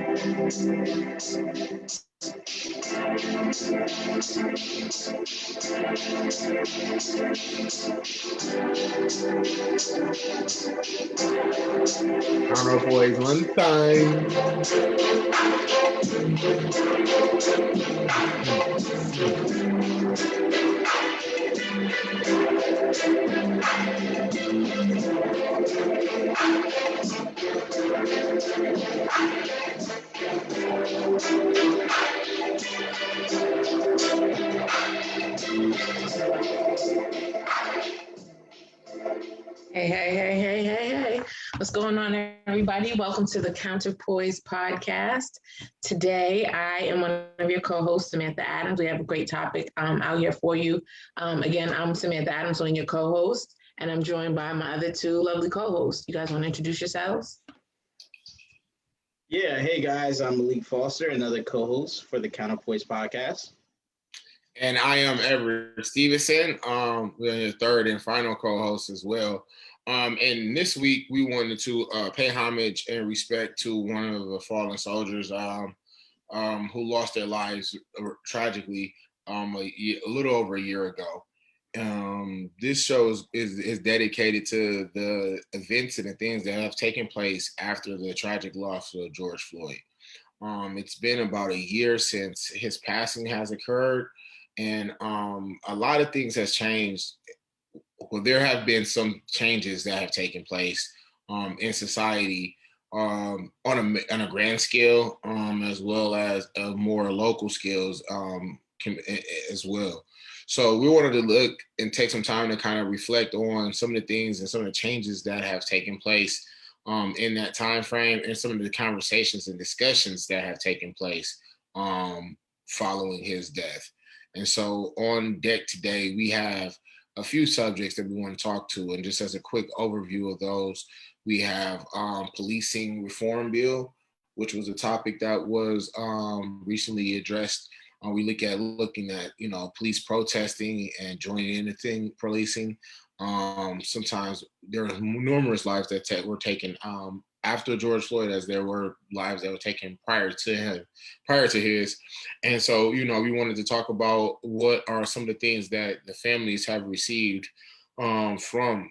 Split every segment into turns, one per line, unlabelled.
Counter Boys one time.
Hey, hey, hey, hey, hey, hey. What's going on, everybody? Welcome to the Counterpoise podcast. Today, I am one of your co-hosts, Samantha Adams. We have a great topic out here for you. Again, I'm Samantha Adams, one of your co-hosts, and I'm joined by my other two lovely co-hosts. You guys want to introduce yourselves?
Yeah, hey guys, I'm Malik Foster, another co-host for the Counterpoise podcast.
And I am Everett Stevenson. We're your third and final co-host as well. And this week we wanted to pay homage and respect to one of the fallen soldiers who lost their lives tragically a little over a year ago. This show is dedicated to the events and the things that have taken place after the tragic loss of George Floyd. It's been about a year since his passing has occurred, and a lot of things has changed. Well, there have been some changes that have taken place in society on a grand scale, as well as more local scales as well. So we wanted to look and take some time to kind of reflect on some of the things and some of the changes that have taken place in that time frame, and some of the conversations and discussions that have taken place following his death. And so on deck today, we have a few subjects that we want to talk to. And just as a quick overview of those, we have policing reform bill, which was a topic that was recently addressed. We looking at police protesting and joining in the thing policing. Sometimes there are numerous lives that were taken after George Floyd, as there were lives that were taken prior to his. And so, we wanted to talk about what are some of the things that the families have received from some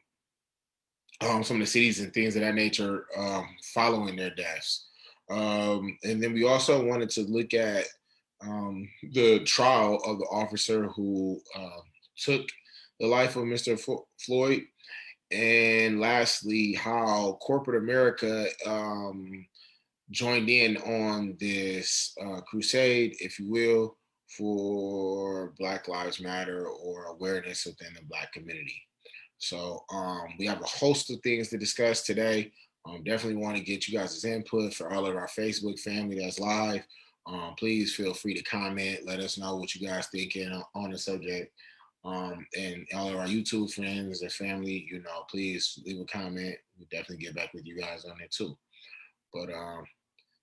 of the cities and things of that nature following their deaths. And then we also wanted to look at the trial of the officer who took the life of Mr. Floyd. And lastly, how corporate America joined in on this crusade, if you will, for Black Lives Matter or awareness within the Black community. So we have a host of things to discuss today. Definitely want to get you guys' input. For all of our Facebook family that's live, please feel free to comment. Let us know what you guys thinking on the subject. And all of our YouTube friends and family, please leave a comment. We'll definitely get back with you guys on it too. But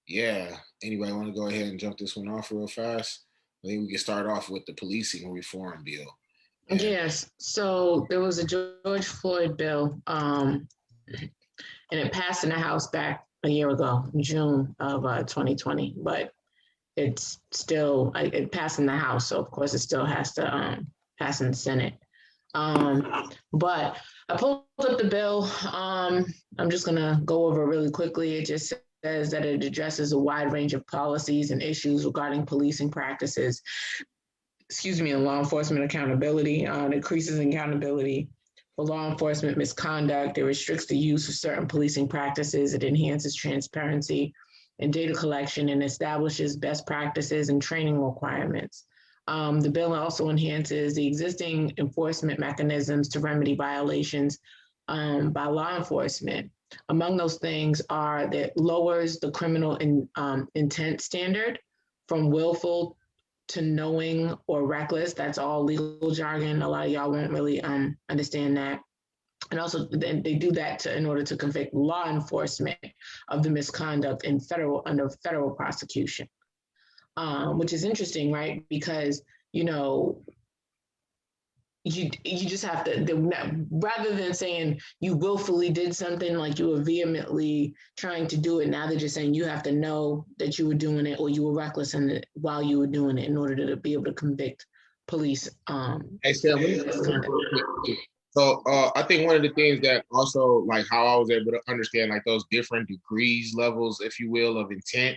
yeah, anybody want to go ahead and jump this one off real fast? I think we can start off with the policing reform bill.
And yes, so there was a George Floyd bill, and it passed in the House back a year ago, June of 2020, but it's still, it passed in the House, so of course it still has to pass in the Senate. But I pulled up the bill. I'm just gonna go over it really quickly. It just says that it addresses a wide range of policies and issues regarding policing practices, and law enforcement accountability. It increases accountability for law enforcement misconduct. It restricts the use of certain policing practices. It enhances transparency and data collection and establishes best practices and training requirements. The bill also enhances the existing enforcement mechanisms to remedy violations by law enforcement. Among those things are that it lowers the criminal intent standard from willful to knowing or reckless. That's all legal jargon. A lot of y'all won't really understand that. And also, they do that in order to convict law enforcement of the misconduct under federal prosecution, which is interesting, right? Because you just have to, rather than saying you willfully did something, like you were vehemently trying to do it, now they're just saying you have to know that you were doing it or you were reckless in it while you were doing it in order to be able to convict police.
Hey, Sam, let me so I think one of the things that also like how I was able to understand like those different degrees, levels, if you will, of intent,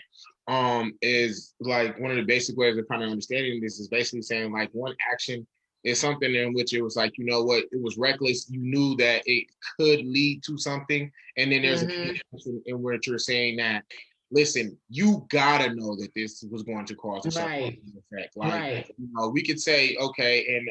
is like one of the basic ways of kind of understanding this is basically saying like one action is something in which it was like, you know what, it was reckless. You knew that it could lead to something. And then there's
Mhm.
a action in which you're saying that, listen, you gotta know that this was going to cause a certain
Right.
effect. Like,
Right.
you know, we could say, okay, and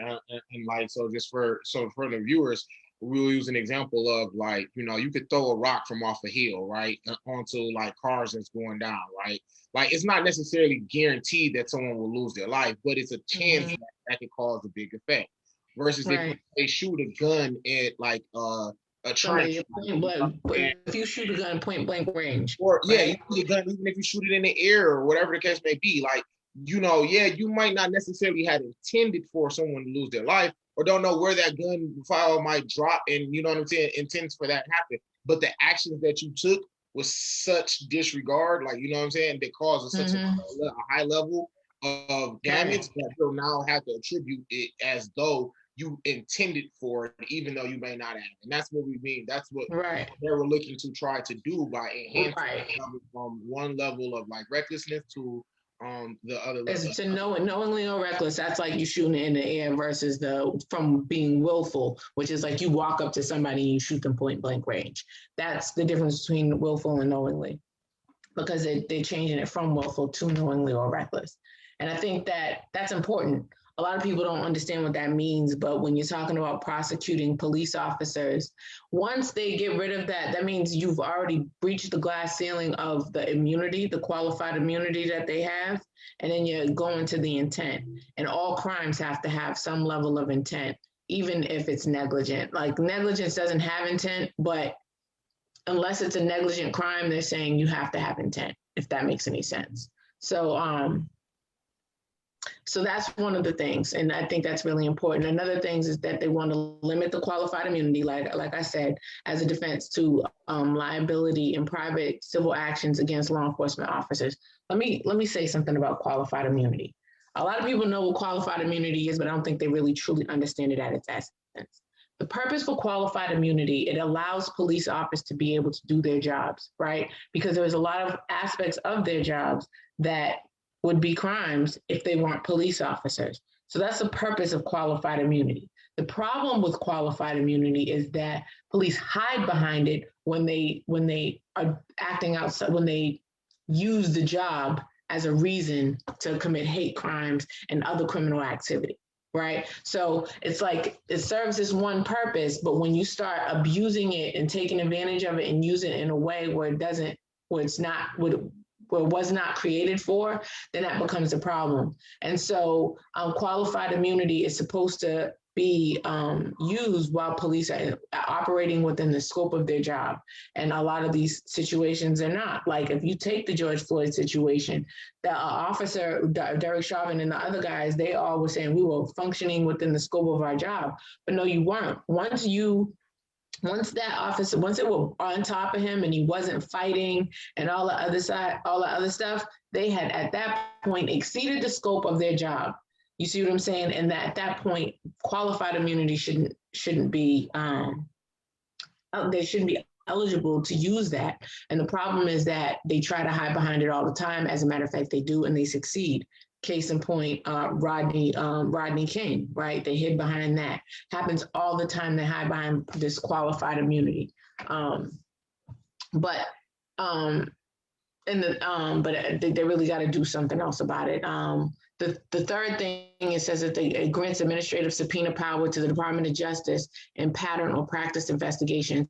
like so just for the viewers, we'll use an example of like, you know, you could throw a rock from off a hill, right, onto like cars that's going down, right? Like it's not necessarily guaranteed that someone will lose their life, but it's a chance
Mhm.
that can cause a big effect. Versus if
Right.
they shoot a gun at like a
Somebody,
trench,
point blank, if you shoot a gun point blank range,
or yeah, you
right?
shoot a gun even if you shoot it in the air or whatever the case may be. Like, you know, yeah, you might not necessarily have intended for someone to lose their life or don't know where that gun file might drop, and you know what I'm saying, intends for that to happen. But the actions that you took was such disregard, like you know what I'm saying, that causes such
Mm-hmm.
a high level of
Right.
damage that you'll now have to attribute it as though you intended for it, even though you may not have. And that's what we mean. That's what
Right.
they were looking to try to do by enhancing
Right.
from one level of like recklessness to the other level.
As to know it knowingly or reckless, that's like you shooting it in the air versus the from being willful, which is like you walk up to somebody and you shoot them point blank range. That's the difference between willful and knowingly, because they're changing it from willful to knowingly or reckless. And I think that that's important. A lot of people don't understand what that means, but when you're talking about prosecuting police officers, once they get rid of that, that means you've already breached the glass ceiling of the immunity, the qualified immunity that they have, and then you're going to the intent. And all crimes have to have some level of intent, even if it's negligent. Like negligence doesn't have intent, but unless it's a negligent crime, they're saying you have to have intent, if that makes any sense. So that's one of the things, and I think that's really important. Another thing is that they want to limit the qualified immunity, like I said, as a defense to liability in private civil actions against law enforcement officers. Let me say something about qualified immunity. A lot of people know what qualified immunity is, but I don't think they really truly understand it at its essence. The purpose for qualified immunity, it allows police officers to be able to do their jobs, right? Because there's a lot of aspects of their jobs that would be crimes if they weren't police officers. So that's the purpose of qualified immunity. The problem with qualified immunity is that police hide behind it when they are acting outside, when they use the job as a reason to commit hate crimes and other criminal activity, right? So it's like it serves this one purpose, but when you start abusing it and taking advantage of it and use it in a way where it doesn't, where it's not, where it was not created for, then that becomes a problem. And so qualified immunity is supposed to be used while police are operating within the scope of their job. And a lot of these situations are not. Like if you take the George Floyd situation, the officer, Derek Chauvin and the other guys, they all were saying we were functioning within the scope of our job. But no, you weren't. Once that officer, once it was on top of him and he wasn't fighting and all the other stuff, they had at that point exceeded the scope of their job. You see what I'm saying? And that at that point, qualified immunity shouldn't be they shouldn't be eligible to use that. And the problem is that they try to hide behind it all the time. As a matter of fact, they do, and they succeed. Case in point, Rodney King, right? They hid behind that. Happens all the time. They hide behind this qualified immunity. But they really got to do something else about it. The third thing, it says that it grants administrative subpoena power to the Department of Justice in pattern or practice investigations,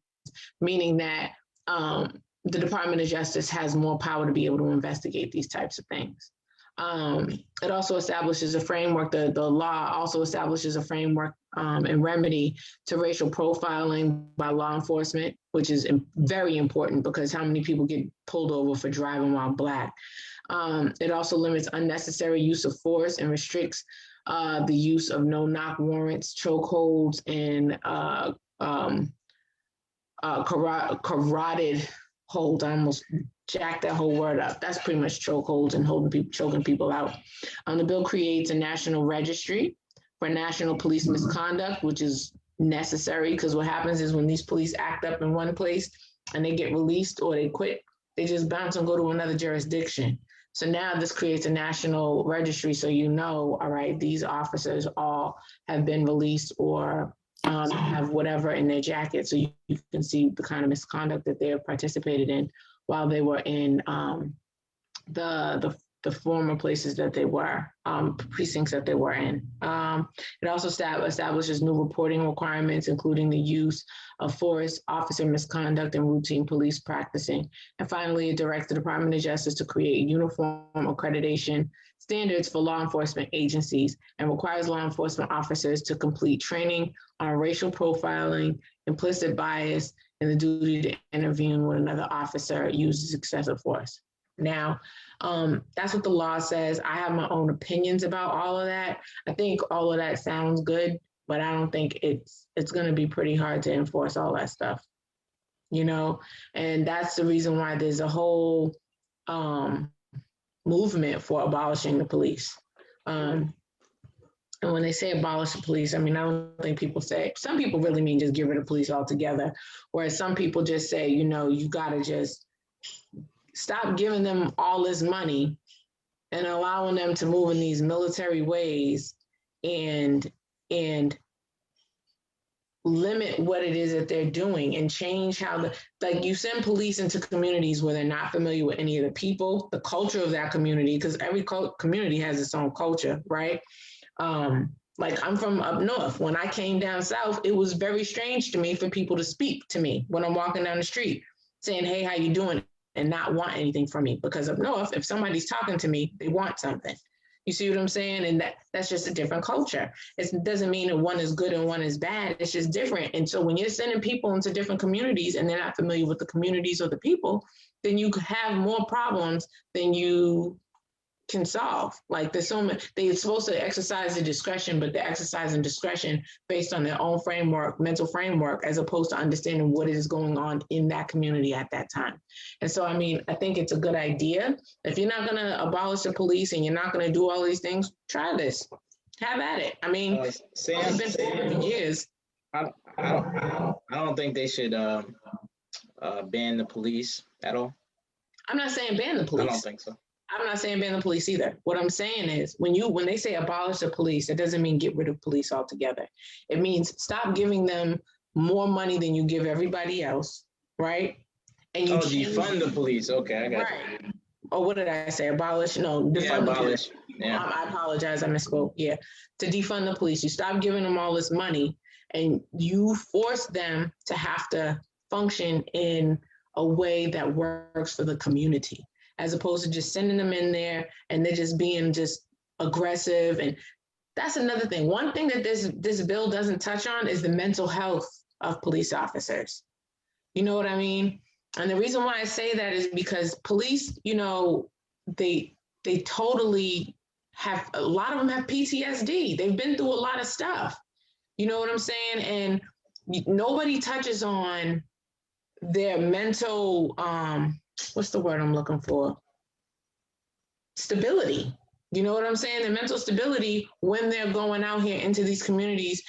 meaning that the Department of Justice has more power to be able to investigate these types of things. It also establishes a framework, the law also establishes a framework and remedy to racial profiling by law enforcement, which is very important because how many people get pulled over for driving while Black? It also limits unnecessary use of force and restricts the use of no-knock warrants, chokeholds, and carotid hold. I almost jacked that whole word up. That's pretty much chokeholds and holding people, choking people out. The bill creates a national registry for national police misconduct, which is necessary because what happens is when these police act up in one place and they get released or they quit, they just bounce and go to another jurisdiction. So now this creates a national registry, so you know, all right, these officers all have been released or have whatever in their jacket, so you can see the kind of misconduct that they have participated in while they were in the former places that they were, precincts that they were in. It also establishes new reporting requirements, including the use of force, officer misconduct, and routine police practicing. And finally, it directs the Department of Justice to create uniform accreditation standards for law enforcement agencies and requires law enforcement officers to complete training on racial profiling, implicit bias, and the duty to intervene when another officer uses excessive force. Now, that's what the law says. I have my own opinions about all of that. I think all of that sounds good, but I don't think it's going to be pretty hard to enforce all that stuff, you know? And that's the reason why there's a whole movement for abolishing the police. And when they say abolish the police, I mean, I don't think people say, some people really mean just get rid of police altogether, whereas some people just say, you know, you got to just stop giving them all this money and allowing them to move in these military ways and limit what it is that they're doing and change how like you send police into communities where they're not familiar with any of the people, the culture of that community, because every community has its own culture, right? Like I'm from up north. When I came down south, it was very strange to me for people to speak to me when I'm walking down the street saying, hey, how you doing? And not want anything from me, because up north, if somebody's talking to me, they want something. You see what I'm saying? And that's just a different culture. It doesn't mean that one is good and one is bad. It's just different. And so when you're sending people into different communities and they're not familiar with the communities or the people, then you have more problems than you can solve. Like there's so much, they're supposed to exercise the discretion, but they're exercising discretion based on their own framework, mental framework, as opposed to understanding what is going on in that community at that time. And so, I mean, I think it's a good idea. If you're not going to abolish the police and you're not going to do all these things, try this. Have at it. I mean, it's been 40 years.
I don't think they should ban the police at all.
I'm not saying ban the police.
I don't think so.
I'm not saying ban the police either. What I'm saying is when they say abolish the police, it doesn't mean get rid of police altogether. It means stop giving them more money than you give everybody else, right? And you
defund the police. Okay, I got
right. You. Or what did I say? Abolish? No, defund the police. Yeah. I apologize. I misspoke. Yeah. To defund the police. You stop giving them all this money and you force them to have to function in a way that works for the community, as opposed to just sending them in there and they're just being just aggressive. And that's another thing. One thing that this bill doesn't touch on is the mental health of police officers. You know what I mean? And the reason why I say that is because police, you know, they totally have, a lot of them have PTSD. They've been through a lot of stuff. You know what I'm saying? And nobody touches on their mental, what's the word I'm looking for? Stability. You know what I'm saying? Their mental stability when they're going out here into these communities,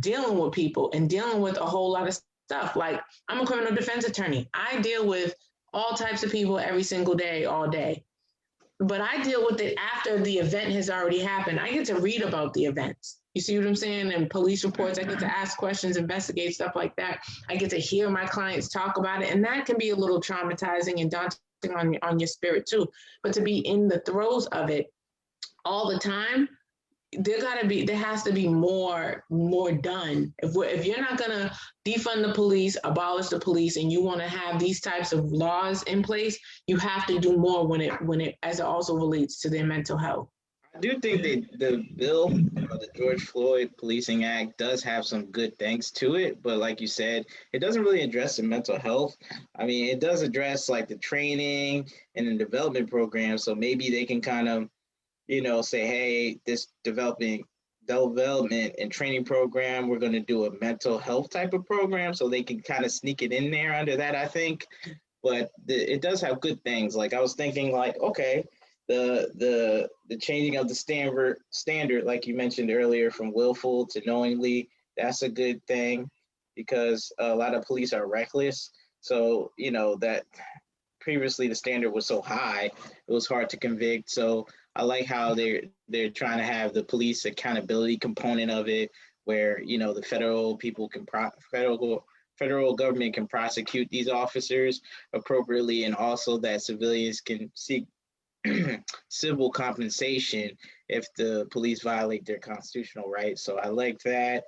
dealing with people and dealing with a whole lot of stuff. Like, I'm a criminal defense attorney. I deal with all types of people every single day, all day. But I deal with it after the event has already happened. I get to read about the events. You see what I'm saying? And police reports, I get to ask questions, investigate, stuff like that. I get to hear my clients talk about it. And that can be a little traumatizing and daunting on your spirit too. But to be in the throes of it all the time, there has to be more done. If you're not gonna defund the police, abolish the police, and you want to have these types of laws in place, you have to do more when it as it also relates to their mental health.
I do think that the bill, the George Floyd Policing Act, does have some good things to it, but like you said, it doesn't really address the mental health. I mean, it does address like the training and the development program, so maybe they can kind of, you know, say, hey, this development development and training program. We're going to do a mental health type of program so they can kind of sneak it in there under that, I think. But it does have good things. Like I was thinking, like, okay, the changing of the standard, like you mentioned earlier, from willful to knowingly, that's a good thing because a lot of police are reckless. So that previously the standard was so high, it was hard to convict. So I like how they're trying to have the police accountability component of it, where the federal people can federal government can prosecute these officers appropriately, and also that civilians can seek civil compensation if the police violate their constitutional rights. So I like that.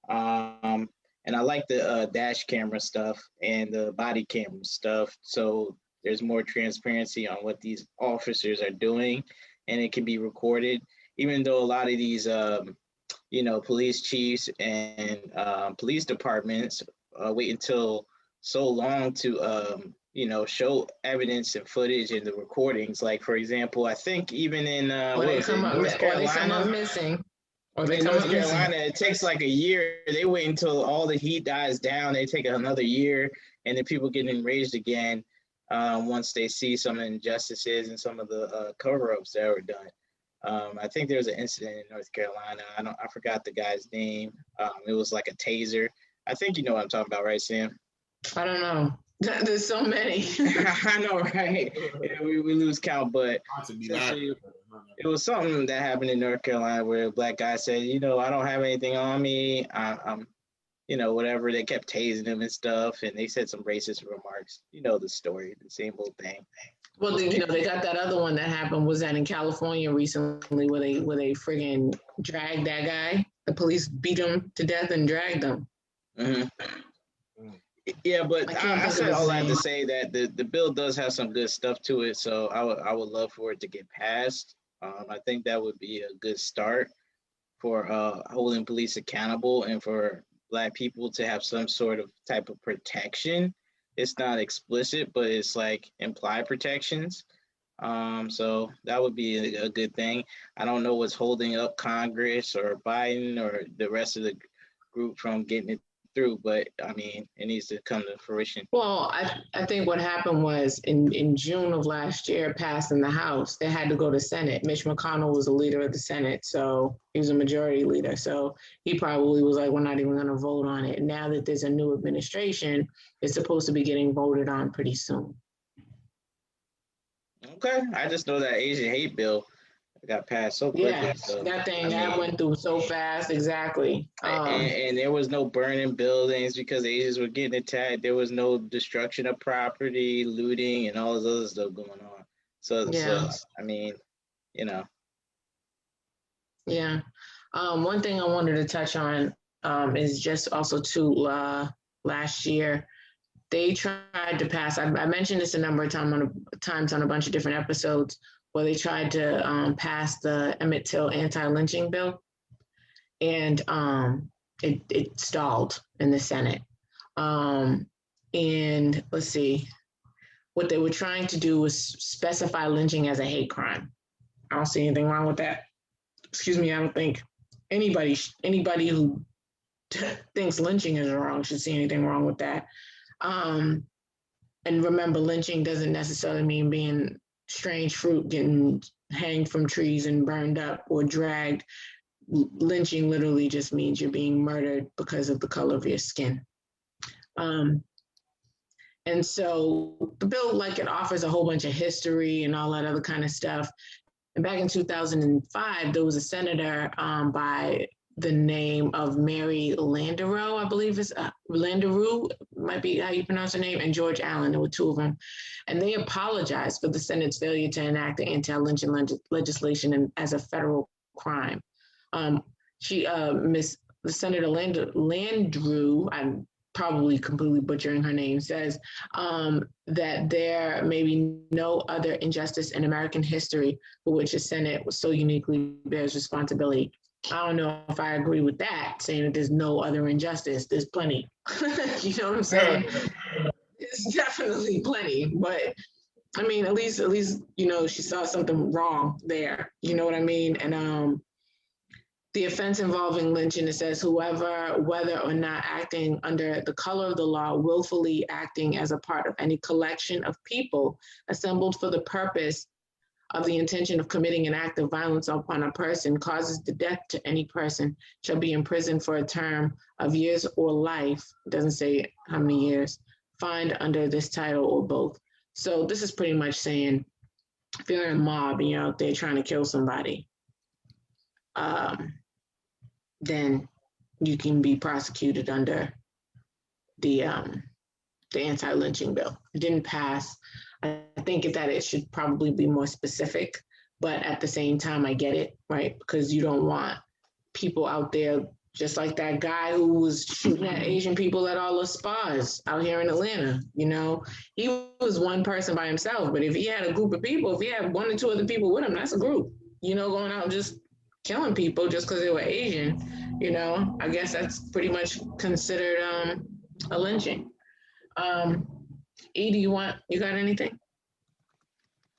Um, and I like the dash camera stuff and the body camera stuff. So there's more transparency on what these officers are doing, and it can be recorded. Even though a lot of these, police chiefs and police departments wait until so long to, show evidence and footage and the recordings. Like, for example, I think even in
Or they come up,
North
or they come up
Carolina,
missing, or they
in
come
North
up missing.
Carolina, it takes like a year. They wait until all the heat dies down. They take another year, and then people get enraged again once they see some injustices and some of the cover-ups that were done. I think there was an incident in North Carolina. I forgot the guy's name. It was like a taser. I think you know what I'm talking about, right, Sam?
I don't know. There's so many.
I know, right? Yeah, we lose count, but
Not to be
essentially,
loud.
it was something that happened in North Carolina where a black guy said, I don't have anything on me. I'm, whatever. They kept tasing him and stuff, and they said some racist remarks. You know the story, the same old thing.
Well, they got that other one that happened. Was that in California recently, where they friggin' dragged that guy? The police beat him to death and dragged him.
Mm-hmm. Yeah, but I said all that to
name.
say that the bill does have some good stuff to it. So I would love for it to get passed. I think that would be a good start for holding police accountable and for Black people to have some sort of type of protection. It's not explicit, but it's like implied protections. So that would be a good thing. I don't know what's holding up Congress or Biden or the rest of the group from getting it through, but I mean, it needs to come to fruition.
Well, I think what happened was in June of last year, it passed in the House. They had to go to Senate. Mitch McConnell was the leader of the Senate, so he was a majority leader. So he probably was like, we're not even going to vote on it. Now that there's a new administration, it's supposed to be getting voted on pretty soon.
Okay, I just know that Asian hate bill got passed so quickly.
Yeah,
so,
that thing that went through so fast. Exactly.
And there was no burning buildings because Asians were getting attacked. There was no destruction of property, looting, and all this other stuff going on. So I mean,
Yeah. One thing I wanted to touch on is just also too last year they tried to pass. I mentioned this a number of times on a bunch of different episodes, where they tried to pass the Emmett Till anti-lynching bill, and it stalled in the Senate. And let's see, what they were trying to do was specify lynching as a hate crime. I don't see anything wrong with that. Excuse me, I don't think anybody who thinks lynching is wrong should see anything wrong with that. And remember, lynching doesn't necessarily mean being strange fruit getting hanged from trees and burned up or dragged. Lynching literally just means you're being murdered because of the color of your skin. And so the bill, like, it offers a whole bunch of history and all that other kind of stuff. And back in 2005, there was a senator by the name of Mary Landerow, I believe it's Landerow, might be how you pronounce her name, and George Allen. There were two of them. And they apologized for the Senate's failure to enact the anti-lynching legislation as a federal crime. The Senator Landrieu, I'm probably completely butchering her name, says that there may be no other injustice in American history for which the Senate so uniquely bears responsibility. I don't know if I agree with that, saying that there's no other injustice. There's plenty. You know what I'm saying? It's definitely plenty, but I mean, at least, she saw something wrong there. You know what I mean? And the offense involving lynching, it says whoever, whether or not acting under the color of the law, willfully acting as a part of any collection of people assembled for the purpose of the intention of committing an act of violence upon a person causes the death to any person shall be imprisoned for a term of years or life. It doesn't say how many years, fined under this title or both. So this is pretty much saying if you're in a mob and you're out there trying to kill somebody, then you can be prosecuted under the anti-lynching bill. It didn't pass. I think that it should probably be more specific, but at the same time, I get it, right? Because you don't want people out there just like that guy who was shooting at Asian people at all the spas out here in Atlanta. You know, he was one person by himself, but if he had a group of people, if he had one or two other people with him, that's a group. You know, going out just killing people just because they were Asian. You know, I guess that's pretty much considered a lynching. E, you got anything?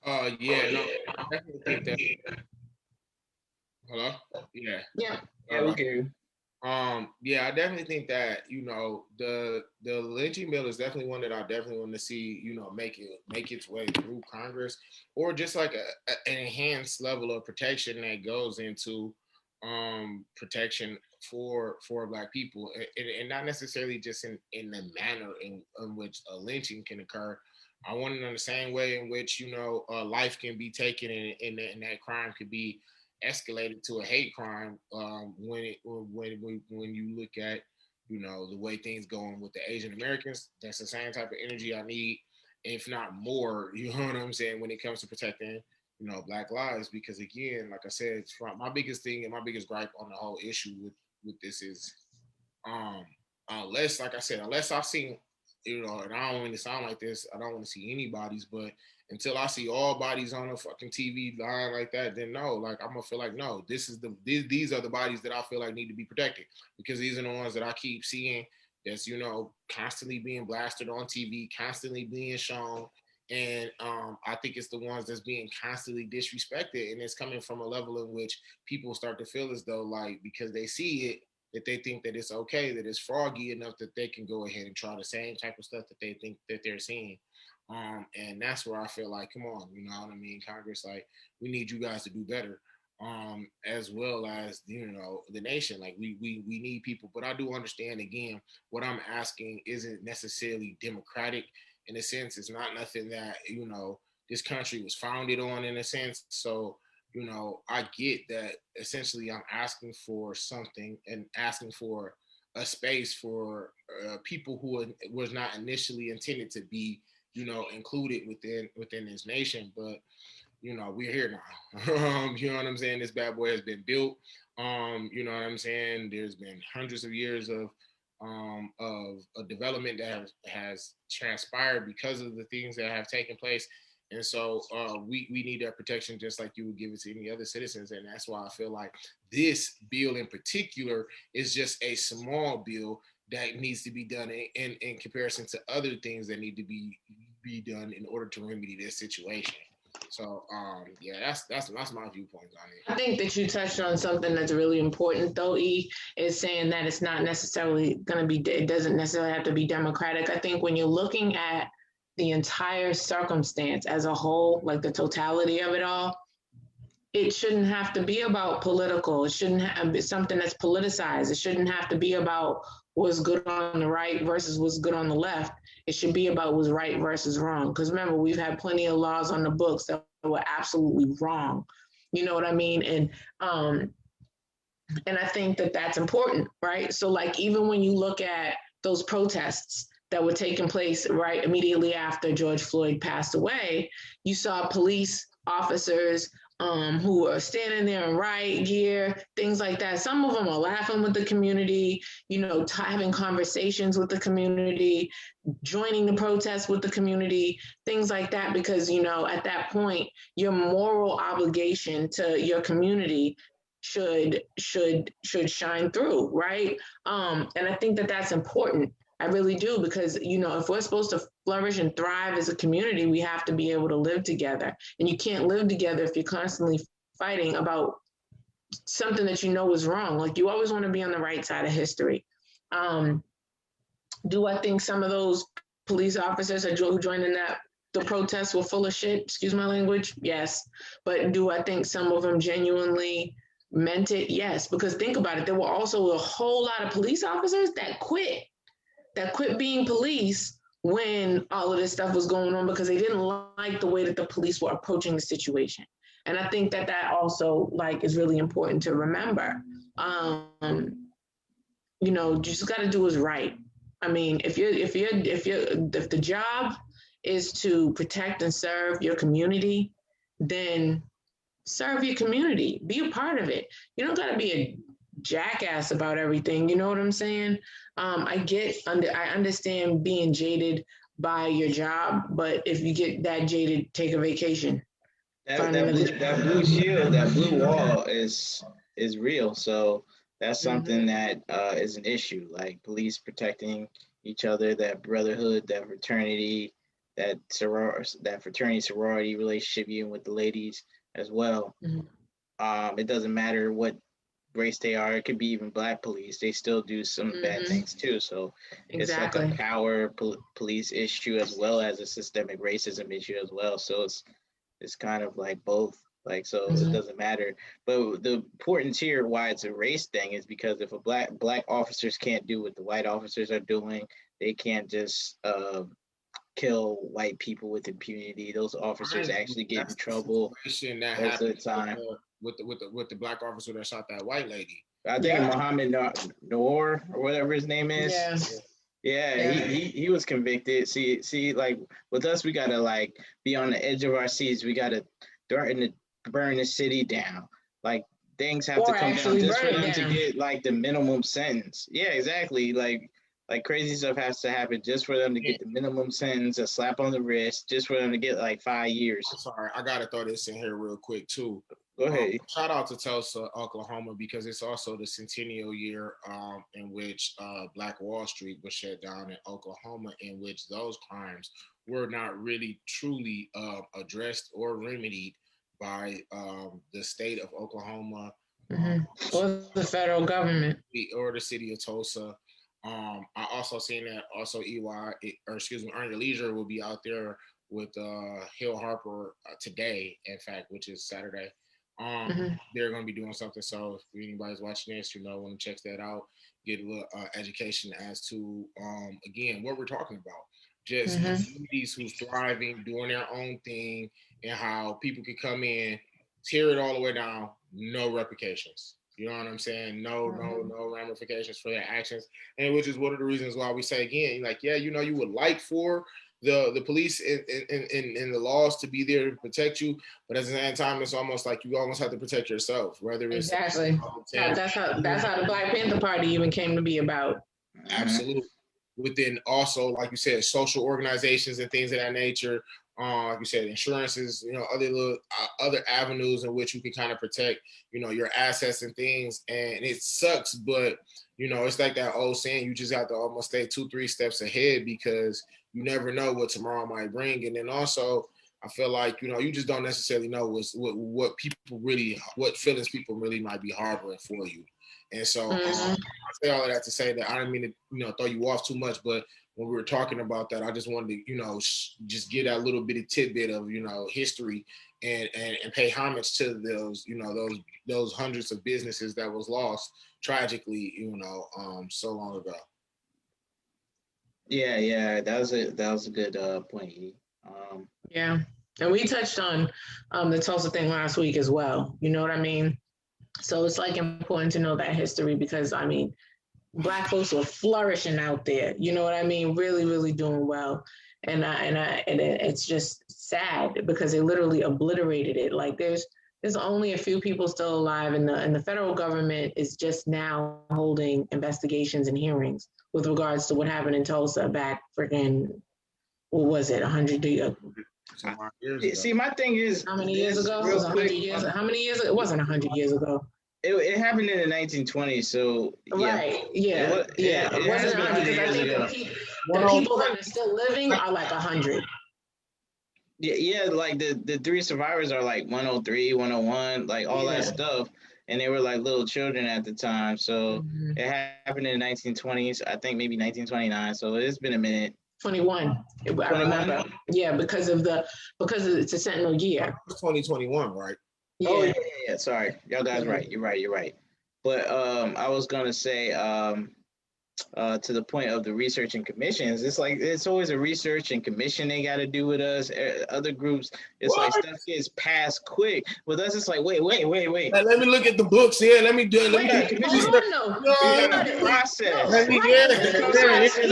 Yeah, no, I definitely think that. Hello. Yeah.
Yeah.
Yeah, okay.
Yeah, I definitely think that the lynching bill is definitely one that I definitely want to see make its way through Congress, or just like an enhanced level of protection that goes into protection for Black people, and not necessarily just in the manner in which a lynching can occur. I want it in the same way in which life can be taken and that crime could be escalated to a hate crime when you look at the way things going with the Asian Americans. That's the same type of energy I need, if not more. You know what I'm saying, when it comes to protecting Black lives, because again, like I said, it's from my biggest thing and my biggest gripe on the whole issue with this is unless, like I said, unless I've seen, and I don't want to sound like this, I don't want to see anybody's, but until I see all bodies on a fucking TV line like that, then no, like I'm gonna feel like no, these are the bodies that I feel like need to be protected, because these are the ones that I keep seeing that's constantly being blasted on TV, constantly being shown, and I think it's the ones that's being constantly disrespected, and it's coming from a level in which people start to feel as though, like, because they see it, that they think that it's okay, that it's froggy enough that they can go ahead and try the same type of stuff that they think that they're seeing. And that's where I feel like, come on, you know what I mean, Congress, like, we need you guys to do better, as well as the nation. Like, we need people, but I do understand, again, what I'm asking isn't necessarily democratic in a sense. It's not nothing that this country was founded on, in a sense. So I get that essentially I'm asking for something and asking for a space for people who was not initially intended to be, included within this nation. But we're here now. You know what I'm saying? This bad boy has been built. You know what I'm saying? There's been hundreds of years of a development that has transpired because of the things that have taken place. And so we need that protection just like you would give it to any other citizens. And that's why I feel like this bill in particular is just a small bill that needs to be done in comparison to other things that need to be done in order to remedy this situation. So yeah, that's my viewpoint on it.
I think that you touched on something that's really important, though. E is saying that it's not necessarily going to be. It doesn't necessarily have to be democratic. I think when you're looking at the entire circumstance as a whole, like the totality of it all, it shouldn't have to be about political. It shouldn't be something that's politicized. It shouldn't have to be about what's good on the right versus what's good on the left. It should be about what's right versus wrong. Because remember, we've had plenty of laws on the books that were absolutely wrong. You know what I mean? And I think that that's important, right? So, like, even when you look at those protests that were taking place right immediately after George Floyd passed away, you saw police officers who are standing there in riot gear, things like that. Some of them are laughing with the community, having conversations with the community, joining the protest with the community, things like that, because, at that point, your moral obligation to your community should shine through, right? And I think that that's important. I really do, because, if we're supposed to flourish and thrive as a community, we have to be able to live together. And you can't live together if you're constantly fighting about something that you know is wrong. Like you always want to be on the right side of history. Do I think some of those police officers who joined in the protests were full of shit? Excuse my language. Yes, but do I think some of them genuinely meant it? Yes, because think about it. There were also a whole lot of police officers that quit being police when all of this stuff was going on because they didn't like the way that the police were approaching the situation. And I think that also like is really important to remember. Just got to do what's right. I mean, if the job is to protect and serve your community, then serve your community. Be a part of it. You don't got to be a jackass about everything. You know what I'm saying? I understand being jaded by your job, but if you get that jaded, take a vacation.
That blue shield, that blue wall is real. So that's something that is an issue. Like police protecting each other, that brotherhood, that fraternity, that fraternity sorority relationship, even with the ladies as well. It doesn't matter what race they are. It could be even black police. They still do some bad things too. So
Exactly.
it's like a power police issue as well as a systemic racism issue as well. So it's kind of like both. Like so, it doesn't matter. But the importance here, why it's a race thing, is because if a black officers can't do what the white officers are doing, they can't just kill white people with impunity. Those officers actually get in trouble most of the time.
With the black officer that shot that white lady.
I think Mohammed Noor or whatever his name is. Yeah, he was convicted. See, like with us, we gotta like be on the edge of our seats. We gotta threaten to burn the city down. Like things have to come down just for them to get like the minimum sentence. Yeah, exactly. Like crazy stuff has to happen just for them to get the minimum sentence, a slap on the wrist, just for them to get like 5 years.
I'm sorry, I gotta throw this in here real quick too.
Go ahead.
Shout out to Tulsa, Oklahoma, because it's also the centennial year in which Black Wall Street was shut down in Oklahoma, in which those crimes were not really truly addressed or remedied by the state of Oklahoma
or the federal government
or the city of Tulsa. I also seen that also Earn Leisure will be out there with Hill Harper today, in fact, which is Saturday. They're going to be doing something. So if anybody's watching this, want to check that out, get a little education as to, again, what we're talking about. Just communities who's thriving, doing their own thing, and how people can come in, tear it all the way down, no repercussions. You know what I'm saying? No ramifications for their actions. And which is one of the reasons why we say again, like, yeah, you would like for the police and the laws to be there to protect you, but at the same time, it's almost like you almost have to protect yourself. Whether it's
exactly that's how the Black Panther Party even came to be about.
Absolutely. Within also, like you said, social organizations and things of that nature. Like you said, insurances, other avenues in which you can kind of protect, your assets and things. And it sucks, but it's like that old saying: you just have to almost stay 2-3 steps ahead because you never know what tomorrow might bring. And then also, I feel like you just don't necessarily know what feelings people really might be harboring for you. And so I say all of that to say that I didn't mean to throw you off too much, but when we were talking about that, I just wanted to, just get that little bitty tidbit of, history and pay homage to those, those hundreds of businesses that was lost tragically, so long ago.
Yeah, that was a good point.
Yeah, and we touched on the Tulsa thing last week as well. You know what I mean? So it's like important to know that history because Black folks were flourishing out there. You know what I mean? Really, really doing well. And it's just sad because they literally obliterated it. Like there's only a few people still alive, and the federal government is just now holding investigations and hearings with regards to what happened in Tulsa back freaking, what was it, 100 years ago?
See, my thing is,
how many years ago? It was 100 years. How many years? It wasn't 100 years ago.
It happened in the 1920s, so
yeah. Right, yeah. It wasn't 100 because I think the people that are still living are like 100.
Yeah, like the 3 survivors are like 103, 101, like all that stuff. and they were like little children at the time. So
Mhm.
it happened in the 1920s, I think maybe 1929. So it's been a minute.
21. I
21?
remember. Yeah, because it's a Sentinel year.
It's 2021, right?
Oh
Yeah.
yeah. Sorry, y'all guys right. You're right. You're right. But I was gonna say to the point of the research and commissions, it's like it's always a research and commission they got to do with us. Other groups, it's like
What?
stuff gets passed quick. With us, it's like wait.
Let me look at the books here. Let me do it. Let me
Wait,
do
commission.
hold on though.
No,
You
You
got
gotta,
a process.
let me,
right.
yeah,
And the thing about
yeah,
it,
yeah.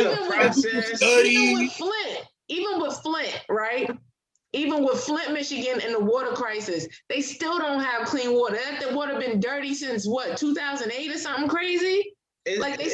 even with
Study.
even with Flint, right? Even with Flint, Michigan, and the water crisis, they still don't have clean water. That water been dirty since what, 2008 or something crazy? Like they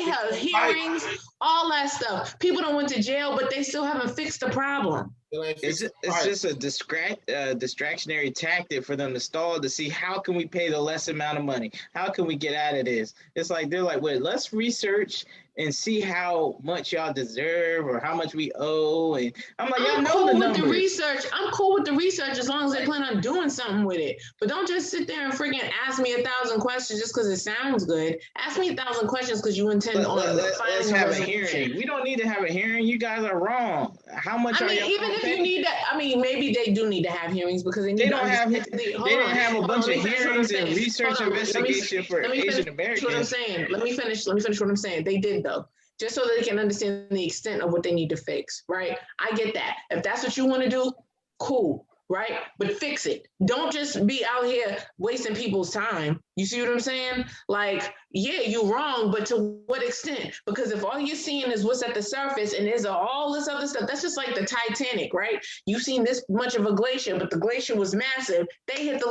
had hearings, all that stuff. People don't went to jail, but they still haven't fixed the problem.
It's just a distractionary tactic for them to stall to see how can we pay the less amount of money? How can we get out of this? It's like they're like, wait, let's research and see how much y'all deserve or how much we owe. And I'm like, y'all know the numbers.
I'm cool with the research as long as they plan on doing something with it. But don't just sit there and freaking ask me 1,000 questions just because it sounds good. Ask me 1,000 questions because you intend on
let's
finding
have
a
a hearing. We don't need to have a hearing. You guys are wrong. How much are y'all?
Even if you need that, maybe they do need to have hearings because they need
they don't have. They didn't have a bunch of hearings and research investigation for Asian Americans.
What I'm saying. Let me finish what I'm saying. They did though, just so they can understand the extent of what they need to fix. Right? I get that. If that's what you want to do, cool. Right? But fix it. Don't just be out here wasting people's time. You see what I'm saying? Like, yeah, you're wrong, but to what extent? Because if all you're seeing is what's at the surface and there's all this other stuff, that's just like the Titanic, right? You've seen this much of a glacier, but the glacier was massive. They hit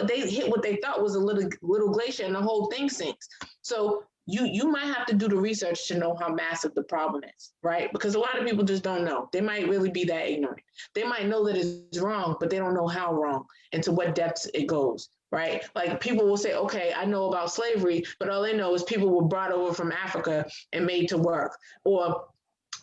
they hit what they thought was a little glacier and the whole thing sinks. So you might have to do the research to know how massive the problem is, right? Because a lot of people just don't know. They might really be that ignorant. They might know that it's wrong, but they don't know how wrong and to what depths it goes, right? Like people will say, okay, I know about slavery, but all they know is people were brought over from Africa and made to work or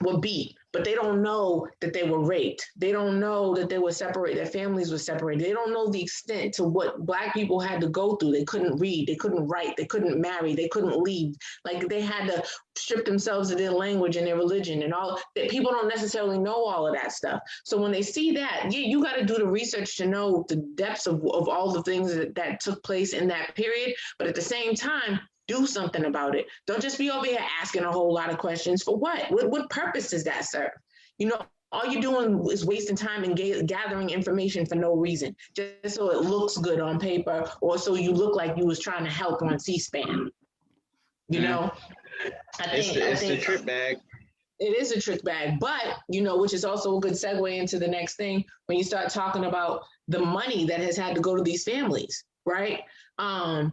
were beat, but they don't know that they were raped. They don't know that they were separated, their families were separated. They don't know the extent to what Black people had to go through. They couldn't read, they couldn't write, they couldn't marry, they couldn't leave. Like they had to strip themselves of their language and their religion and all that. People don't necessarily know all of that stuff. So when they see that, yeah, you got to do the research to know the depths of all the things that took place in that period. But at the same time, do something about it. Don't just be over here asking a whole lot of questions. For what? What purpose does that serve? You know, all you're doing is wasting time and gathering information for no reason, just so it looks good on paper or so you look like you was trying to help on C-SPAN. You know, I think
it's the trick bag.
It is a trick bag, but which is also a good segue into the next thing when you start talking about the money that has had to go to these families, right? And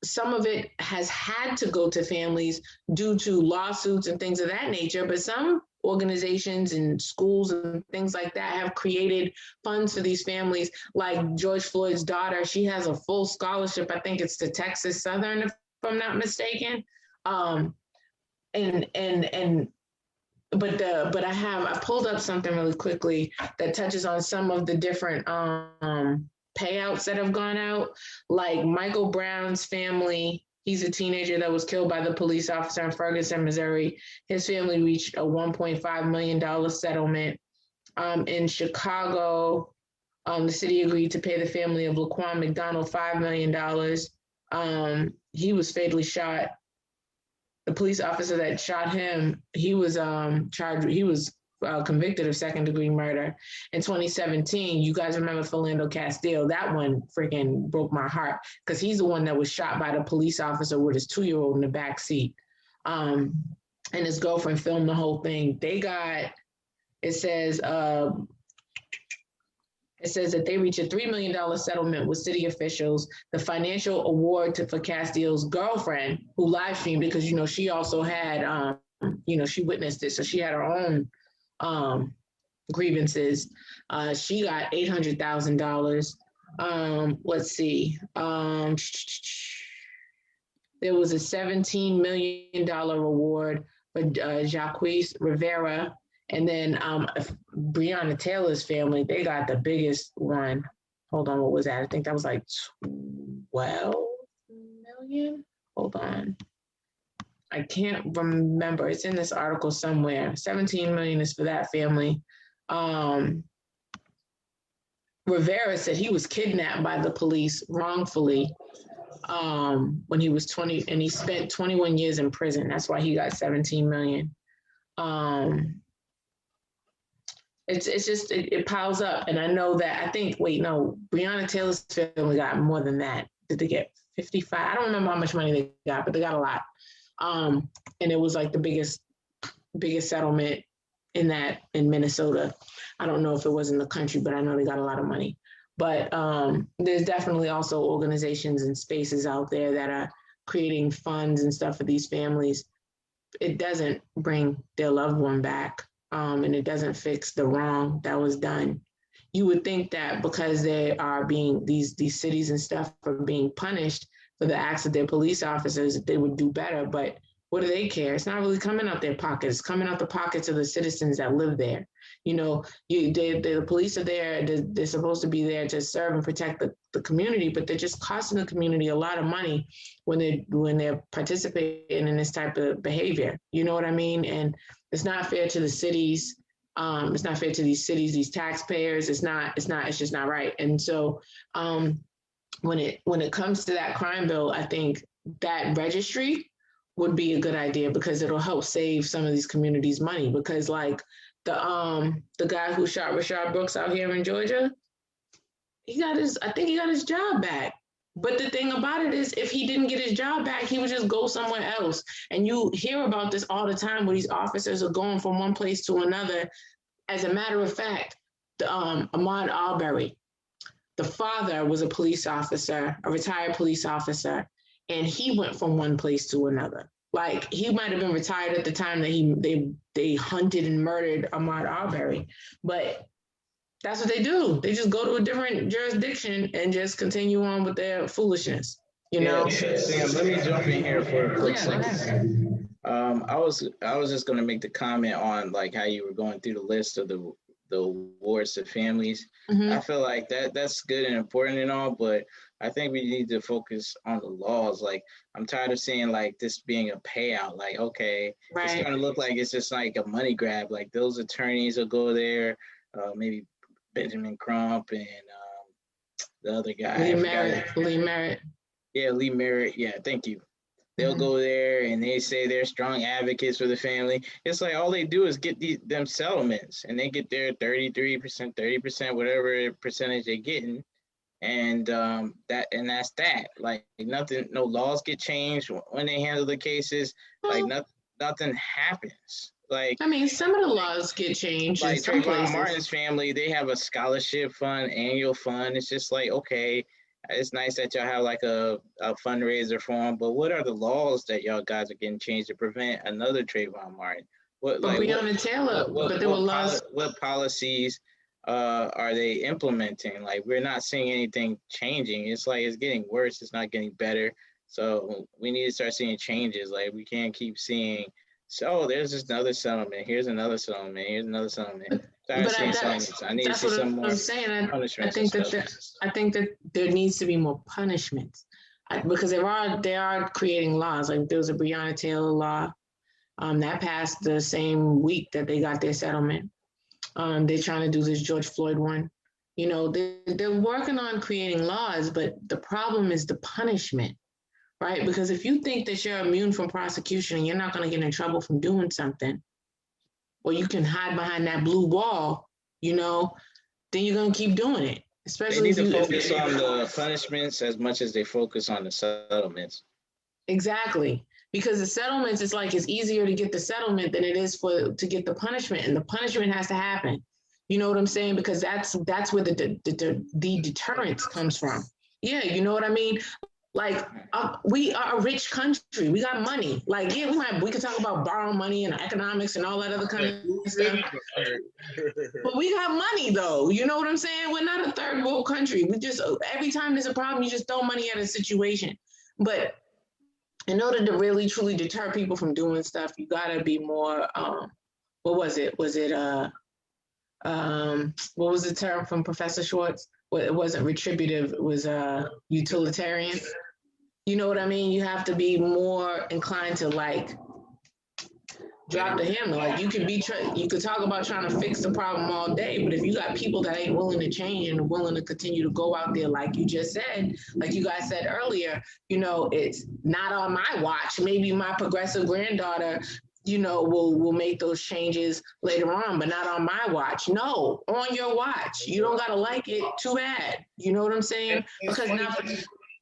some of it has had to go to families due to lawsuits and things of that nature, but some organizations and schools and things like that have created funds for these families. Like George Floyd's daughter, she has a full scholarship. I think it's to Texas Southern, if I'm not mistaken. But I pulled up something really quickly that touches on some of the different payouts that have gone out. Like Michael Brown's family, he's a teenager that was killed by the police officer in Ferguson, Missouri. His family reached a $1.5 million settlement. In Chicago, the city agreed to pay the family of Laquan McDonald $5 million. He was fatally shot. The police officer that shot him, he was convicted of second-degree murder. In 2017, you guys remember Philando Castile? That one freaking broke my heart because he's the one that was shot by the police officer with his 2-year-old in the back seat. And his girlfriend filmed the whole thing. It says that they reached a $3 million settlement with city officials. The financial award for Castile's girlfriend, who live streamed because she also had she witnessed it, so she had her own grievances. She got $800,000. Let's see. There was a $17 million award for Jacquees Rivera. And then Breonna Taylor's family, they got the biggest one. hold on, what was that? I think that was like 12 million. Hold on. I can't remember. It's in this article somewhere. 17 million is for that family. Rivera said he was kidnapped by the police wrongfully when he was 20, and he spent 21 years in prison. That's why he got 17 million. It's just, it piles up. And I know that, I think, wait, no, Breonna Taylor's family got more than that. Did they get 55? I don't remember how much money they got, but they got a lot. And it was like the biggest settlement in Minnesota. I don't know if it was in the country, but I know they got a lot of money. But there's definitely also organizations and spaces out there that are creating funds and stuff for these families. It doesn't bring their loved one back, and it doesn't fix the wrong that was done. You would think that because they are being, these cities and stuff are being punished for the acts of their police officers, they would do better. But what do they care? It's not really coming out their pockets. It's coming out the pockets of the citizens that live there. You know, the police are there. They're supposed to be there to serve and protect the community, but they're just costing the community a lot of money when they're participating in this type of behavior. You know what I mean? And it's not fair to the cities. It's not fair to these cities, these taxpayers. It's just not right. And so when it comes to that crime bill, I think that registry would be a good idea because it'll help save some of these communities money. Because like the guy who shot Rashard Brooks out here in Georgia, I think he got his job back. But the thing about it is, if he didn't get his job back, he would just go somewhere else. And you hear about this all the time where these officers are going from one place to another. As a matter of fact, Ahmaud Arbery, the father was a police officer, a retired police officer, and he went from one place to another. Like, he might have been retired at the time that they hunted and murdered Ahmaud Arbery, but that's what they do. They just go to a different jurisdiction and just continue on with their foolishness. You know.
Sam, let me jump in here for a quick second. I was just going to make the comment on like how you were going through the list of the awards to families. Mm-hmm. I feel like that's good and important and all, but I think we need to focus on the laws. Like, I'm tired of seeing like this being a payout. Like, okay, right. It's going to look like it's just like a money grab. Like, those attorneys will go there, maybe Benjamin Crump and the other guy.
Lee Merritt.
Yeah, Lee Merritt. Yeah, thank you. They'll go there and they say they're strong advocates for the family. It's like all they do is get them settlements, and they get their 33%, 30%, whatever percentage they're getting, and that's that. Like, nothing, no laws get changed when they handle the cases. Like, nothing happens. Like, I
mean, some of the laws get changed.
Like Trayvon Martin's family, they have a scholarship fund, annual fund. It's just like, okay, it's nice that y'all have like a fundraiser for them, but what are the laws that y'all guys are getting changed to prevent another Trayvon Martin? What policies are they implementing? Like, we're not seeing anything changing. It's like it's getting worse. It's not getting better. So we need to start seeing changes. Like, we can't keep seeing, so there's just another settlement. Here's another settlement. Here's another settlement. I need to see some more. I'm saying. I think
that there needs to be more punishments, because they are creating laws. Like, there was a Breonna Taylor law that passed the same week that they got their settlement. They're trying to do this George Floyd one. You know, they're working on creating laws, but the problem is the punishment. Right? Because if you think that you're immune from prosecution and you're not going to get in trouble from doing something, or you can hide behind that blue wall, you know, then you're going to keep doing it. Especially
they need to focus on the punishments as much as they focus on the settlements.
Exactly. Because the settlements, it's like it's easier to get the settlement than it is to get the punishment. And the punishment has to happen. You know what I'm saying? Because that's where the deterrence comes from. Yeah, you know what I mean? Like, we are a rich country. We got money. Like, yeah, we could talk about borrowing money and economics and all that other kind of stuff. But we got money, though. You know what I'm saying? We're not a third world country. We just, every time there's a problem, you just throw money at a situation. But in order to really, truly deter people from doing stuff, you got to be more, what was it? What was the term from Professor Schwartz? well, it wasn't retributive, it was utilitarian. You know what I mean? You have to be more inclined to like drop the hammer. Like you could talk about trying to fix the problem all day, but if you got people that ain't willing to change and willing to continue to go out there, like you just said, like you guys said earlier, it's not on my watch. Maybe my progressive granddaughter, will make those changes later on, but not on my watch. No, on your watch. You don't gotta like it. Too bad. You know what I'm saying?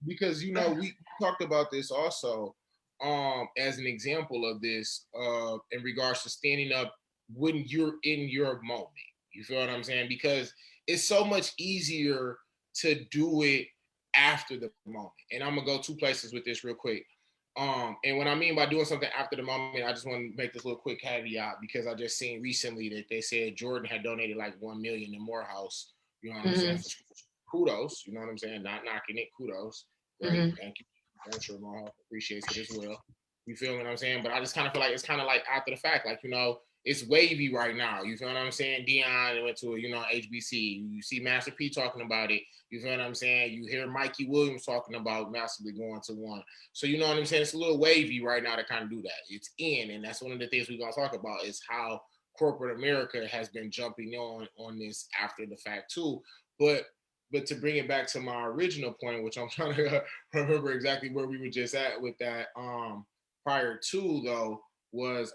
Because we talked about this also as an example of this in regards to standing up when you're in your moment. You feel what I'm saying? Because it's so much easier to do it after the moment. And I'm gonna go two places with this real quick. And what I mean by doing something after the moment, I just want to make this little quick caveat because I just seen recently that they said Jordan had donated like 1 million to Morehouse. You know what I'm saying? Kudos. You know what I'm saying? Not knocking it. Kudos. Right. Thank you. I'm sure Morehouse appreciates it as well. You feel what I'm saying? But I just kind of feel like it's kind of like after the fact, like, it's wavy right now. You feel what I'm saying? Dion went to HBC. You see Master P talking about it. You feel what I'm saying? You hear Mikey Williams talking about massively going to one. So you know what I'm saying? It's a little wavy right now to kind of do that. It's in, and that's one of the things we're gonna talk about is how corporate America has been jumping on this after the fact too. But to bring it back to my original point, which I'm trying to remember exactly where we were just at with that prior to though, was,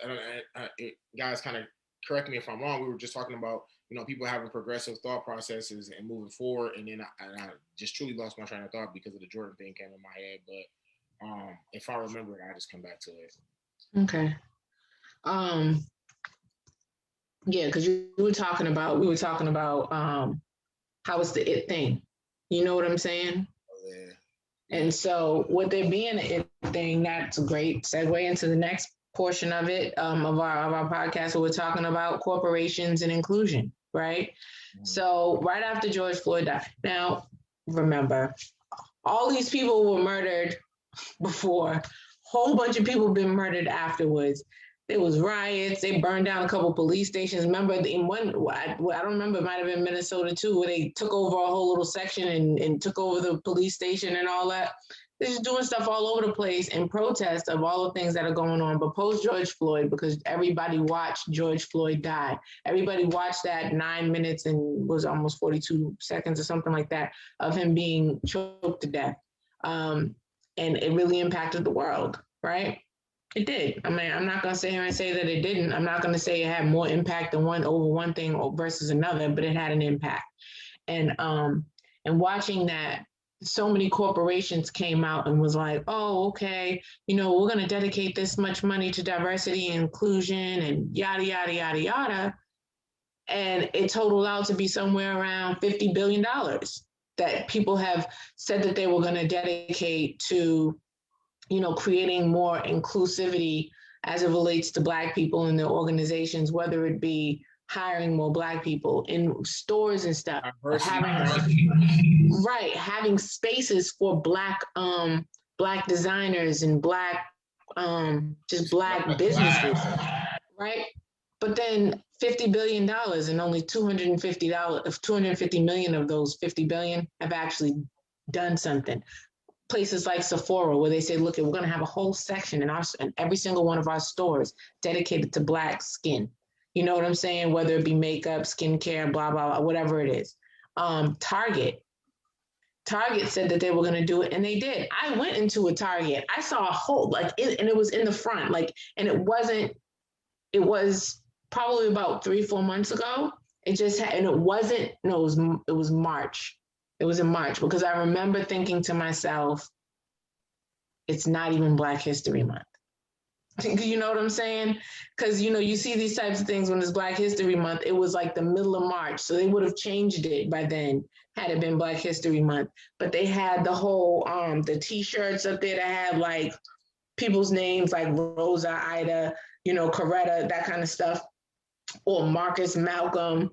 guys kind of correct me if I'm wrong, we were just talking about, people having progressive thought processes and moving forward. And then I just truly lost my train of thought because of the Jordan thing came in my head. But if I remember it, I'll just come back to it.
Okay. Yeah, because we were talking about how it's the it thing. You know what I'm saying?
Oh, yeah.
And so with there being an it thing, that's a great segue into the next portion of it, of our podcast, where we're talking about corporations and inclusion, right? So right after George Floyd died, now remember, all these people were murdered before, whole bunch of people been murdered afterwards. There was riots. They burned down a couple police stations. Remember, in one, I don't remember, it might have been Minnesota too, where they took over a whole little section and took over the police station and all that. They're just doing stuff all over the place in protest of all the things that are going on. But post George Floyd, because everybody watched George Floyd die. Everybody watched that 9 minutes and was almost 42 seconds or something like that of him being choked to death. And it really impacted the world, right? It did. I mean, I'm not going to sit here and say that it didn't. I'm not going to say it had more impact than one thing versus another, but it had an impact. And watching that, so many corporations came out and was like, oh, okay, we're going to dedicate this much money to diversity and inclusion and yada, yada, yada, yada. And it totaled out to be somewhere around $50 billion that people have said that they were going to dedicate to creating more inclusivity as it relates to Black people in their organizations, whether it be hiring more Black people in stores and stuff, having spaces for Black designers and Black Black businesses, right? But then $50 billion and only $250 million of those 50 billion have actually done something. Places like Sephora, where they say, look, we're going to have a whole section in every single one of our stores dedicated to Black skin. You know what I'm saying? Whether it be makeup, skincare, blah, blah, blah, whatever it is. Target said that they were going to do it, and they did. I went into a Target. I saw a whole, and it was in the front, and it was probably about 3-4 months ago. It was March. It was in March, because I remember thinking to myself, it's not even Black History Month. You know what I'm saying? Because, you see these types of things when it's Black History Month. It was like the middle of March. So they would have changed it by then had it been Black History Month. But they had the whole, the T-shirts up there that had like people's names like Rosa, Ida, Coretta, that kind of stuff. Or Marcus, Malcolm,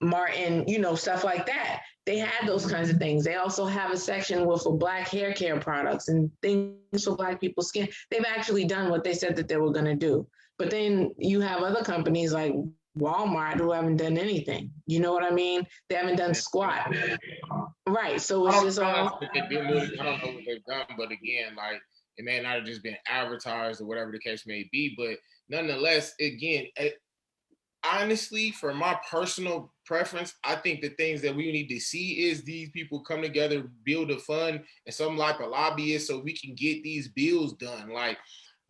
Martin, stuff like that. They had those kinds of things. They also have a section for Black hair care products and things for Black people's skin. They've actually done what they said that they were going to do. But then you have other companies like Walmart who haven't done anything. You know what I mean? They haven't done squat. Right. So
I
it's
don't
just
know
all
what they did with it. I don't know what they've done, but again, like it may not have just been advertised or whatever the case may be. But nonetheless, again, honestly, for my personal preference, I think the things that we need to see is these people come together, build a fund, and some like a lobbyist so we can get these bills done. Like,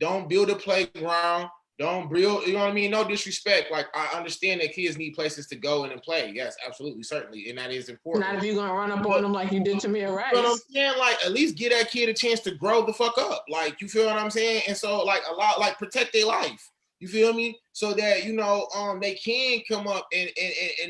don't build a playground. Don't build, you know what I mean? No disrespect. Like, I understand that kids need places to go and play. Yes, absolutely, certainly. And that is
not
important.
if you're gonna run up on
But
them like you did to me at
you know what I'm
Rice.
saying? Like, at least give that kid a chance to grow the fuck up. Like, you feel what I'm saying? And so, like, a lot, like, protect their life. You feel me? So that, they can come up and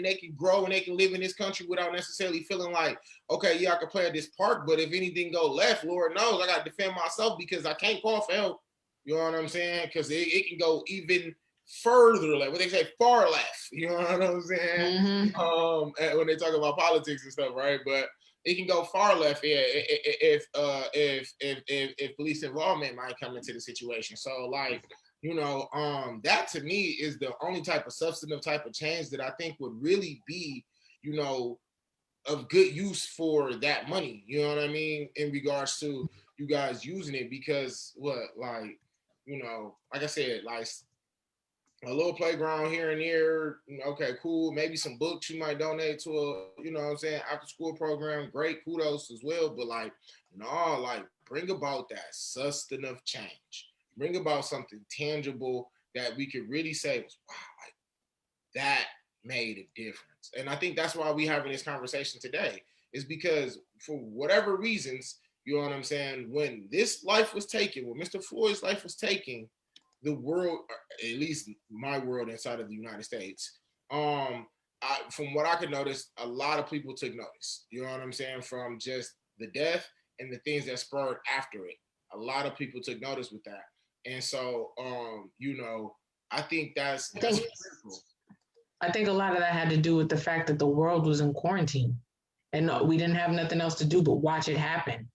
they can grow and they can live in this country without necessarily feeling like, okay, yeah, I can play at this park, but if anything go left, Lord knows I got to defend myself because I can't call for help. You know what I'm saying? Because it can go even further, like what they say, far left. You know what I'm saying? When they talk about politics and stuff, right? But it can go far left, yeah, if police involvement might come into the situation. So like, that to me is the only type of substantive type of change that I think would really be, of good use for that money. You know what I mean? In regards to you guys using it, because like I said, like a little playground here and there, okay, cool. Maybe some books you might donate to a, after school program. Great, kudos as well. But like, no, like bring about that substantive change. Bring about something tangible that we could really say was, wow, like that made a difference. And I think that's why we having this conversation today, is because for whatever reasons, you know what I'm saying, when this life was taken, when Mr. Floyd's life was taken, the world, at least my world inside of the United States, from what I could notice, a lot of people took notice. You know what I'm saying? From just the death and the things that spurred after it. A lot of people took notice with that. And so, I think that's critical.
I think a lot of that had to do with the fact that the world was in quarantine and we didn't have nothing else to do but watch it happen.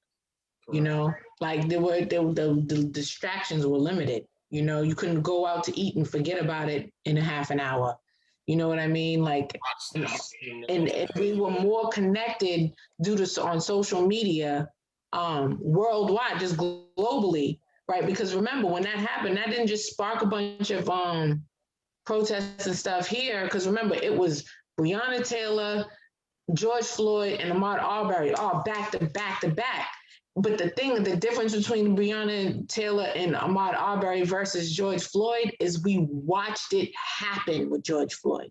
Correct. Like the distractions were limited. You couldn't go out to eat and forget about it in a half an hour. You know what I mean? Like, and we were more connected due to on social media, worldwide, just globally, right? Because remember when that happened, that didn't just spark a bunch of protests and stuff here. Because remember, it was Breonna Taylor, George Floyd, and Ahmaud Arbery all back to back to back. But the difference between Breonna Taylor and Ahmaud Arbery versus George Floyd is we watched it happen with George Floyd.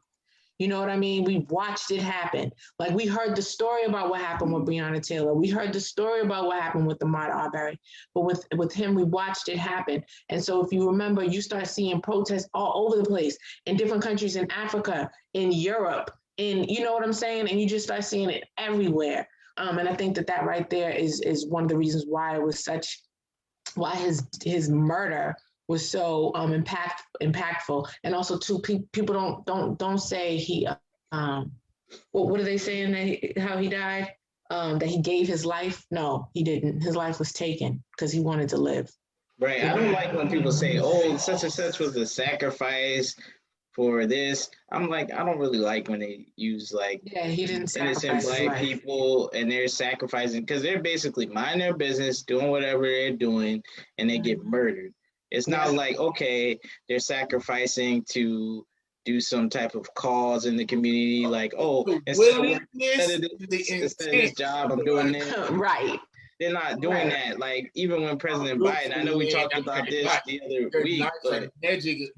You know what I mean? We watched it happen. Like we heard the story about what happened with Breonna Taylor. We heard the story about what happened with Ahmaud Arbery. But with him, we watched it happen. And so if you remember, you start seeing protests all over the place in different countries in Africa, in Europe, you know what I'm saying? And you just start seeing it everywhere. And I think that right there is one of the reasons why it was why his murder was so impactful. And also too, people don't say he what are they saying that how he died, that he gave his life. No, he didn't. His life was taken because he wanted to live.
Right. I don't like when people say, "Oh, such and such was a sacrifice for this." I'm like, I don't really like when they use like
he didn't
innocent black people and they're sacrificing, because they're basically minding their business, doing whatever they're doing, and they get murdered. It's not like, okay, they're sacrificing to do some type of cause in the community, like, oh, instead of this job, I'm doing this.
Right.
They're not doing that. Like, even when President Biden, I know we talked about this the other week, but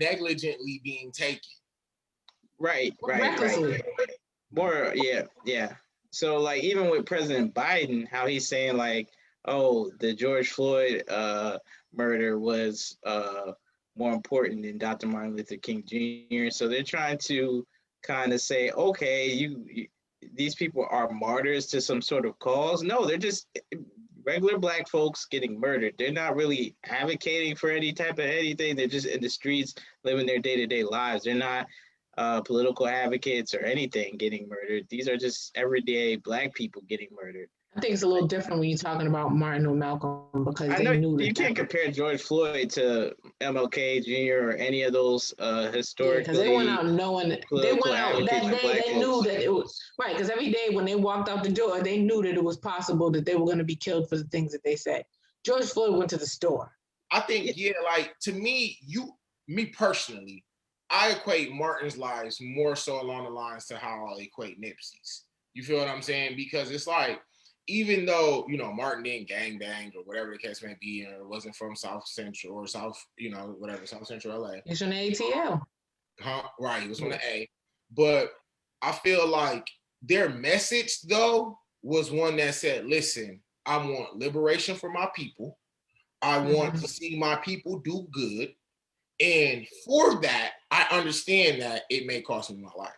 negligently being taken.
Right. More, yeah. So, like, even with President Biden, how he's saying, like, oh, the George Floyd murder was more important than Dr. Martin Luther King Jr. So they're trying to kind of say, okay, these people are martyrs to some sort of cause. No, they're just regular black folks getting murdered. They're not really advocating for any type of anything. They're just in the streets living their day-to-day lives. They're not political advocates or anything getting murdered. These are just everyday Black people getting murdered.
I think it's a little different when you're talking about Martin or Malcolm because
I
they
know
knew
you
that
can't compare George Floyd to MLK Jr. or any of those
yeah, because they went
historically
out knowing they
political
went out
advocates
that
for
day.
Black
They knew
folks.
that it was right because every day when they walked out the door, they knew that it was possible that they were going to be killed for the things that they said. George Floyd went to the store.
I think, yeah, like to me, me personally, I equate Martin's lives more so along the lines to how I equate Nipsey's. You feel what I'm saying? Because it's like, even though, Martin didn't gang bang or whatever the case may be, or wasn't from South Central or South, whatever, South Central LA.
He's on the ATL.
Huh? Right, he was on the A. But I feel like their message, though, was one that said, listen, I want liberation for my people. I want to see my people do good. And for that, I understand that it may cost me my life.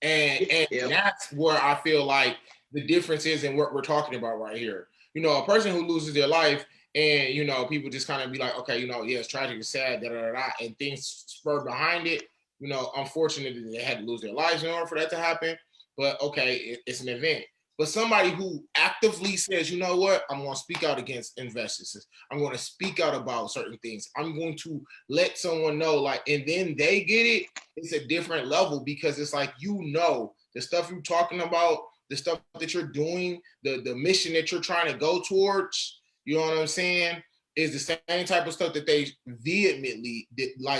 And
Yep.
that's where I feel like the difference is in what we're talking about right here. A person who loses their life and, people just kind of be like, okay, yeah, it's tragic, it's sad, da, da, da, da, and things spur behind it. Unfortunately, they had to lose their lives in order for that to happen. But okay, it's an event. But somebody who actively says, you know what, I'm going to speak out against injustices. I'm going to speak out about certain things. I'm going to let someone know, like, and then they get it. It's a different level because it's like, the stuff you're talking about, the stuff that you're doing, the mission that you're trying to go towards, you know what I'm saying, is the same type of stuff that they vehemently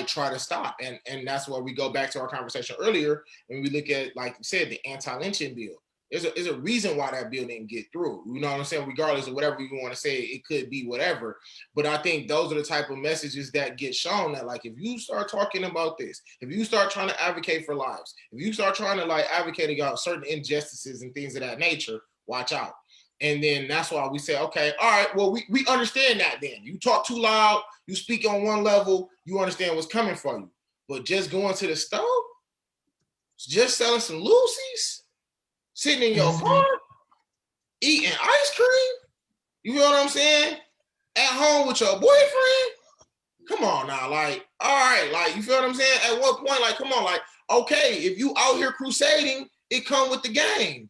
try to stop. And that's why we go back to our conversation earlier when we look at, like you said, the anti-lynching bill. There's a reason why that bill didn't get through. You know what I'm saying? Regardless of whatever you want to say, it could be whatever. But I think those are the type of messages that get shown that, like, if you start talking about this, if you start trying to advocate for lives, if you start trying to advocate against certain injustices and things of that nature, watch out. And then that's why we say, okay, all right, well, we understand that then. You talk too loud, you speak on one level, you understand what's coming for you. But just going to the store, just selling some loosies, sitting in your car, eating ice cream, you know what I'm saying? At home with your boyfriend. Come on now, all right, you feel what I'm saying? At what point, come on, okay, if you out here crusading, it come with the game.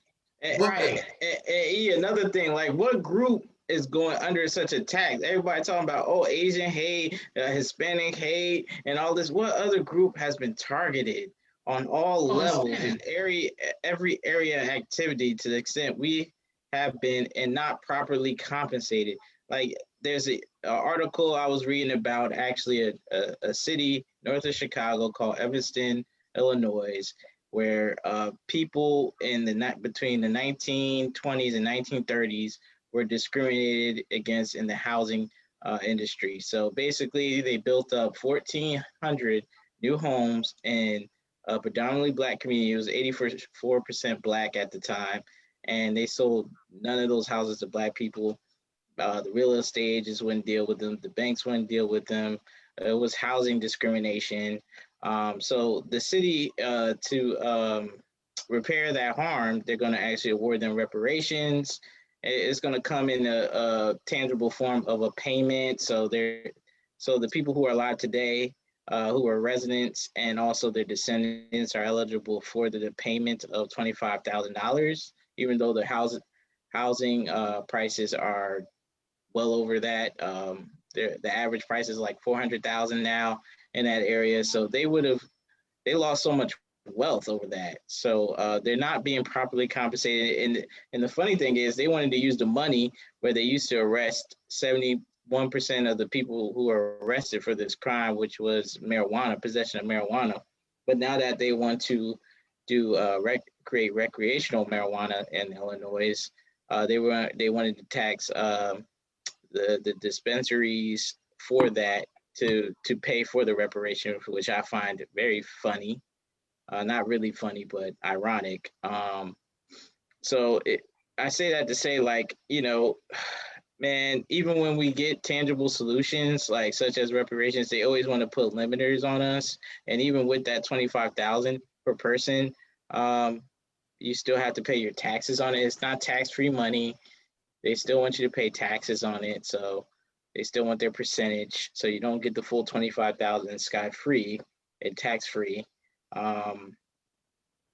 Right. And another thing, what group is going under such attack? Everybody talking about, Asian hate, Hispanic hate, and all this. What other group has been targeted on all levels in every area of activity to the extent we have been and not properly compensated? There's an article I was reading about actually a city north of Chicago called Evanston, Illinois, where people between the 1920s and 1930s were discriminated against in the housing industry. So basically, they built up 1,400 new homes in a predominantly Black community. It was 84% Black at the time, and they sold none of those houses to Black people. The real estate agents wouldn't deal with them. The banks wouldn't deal with them. It was housing discrimination. So the city, to repair that harm, they're going to actually award them reparations. It's going to come in a tangible form of a payment. So the people who are alive today, who are residents, and also their descendants are eligible for the payment of $25,000, even though the housing prices are well over that. The average price is like 400,000 now in that area. So they lost so much wealth over that. So they're not being properly compensated. And the funny thing is, they wanted to use the money where they used to arrest 71% of the people who were arrested for this crime, which was marijuana, possession of marijuana. But now that they want to create recreational marijuana in Illinois, they wanted to tax the dispensaries for that to pay for the reparation, which I find very funny. Not really funny, but ironic. I say that to say, man, even when we get tangible solutions such as reparations, they always want to put limiters on us. And even with that 25,000 per person, you still have to pay your taxes on it. It's not tax-free money. They still want you to pay taxes on it, so they still want their percentage. So you don't get the full 25,000 scot-free and tax-free. Um,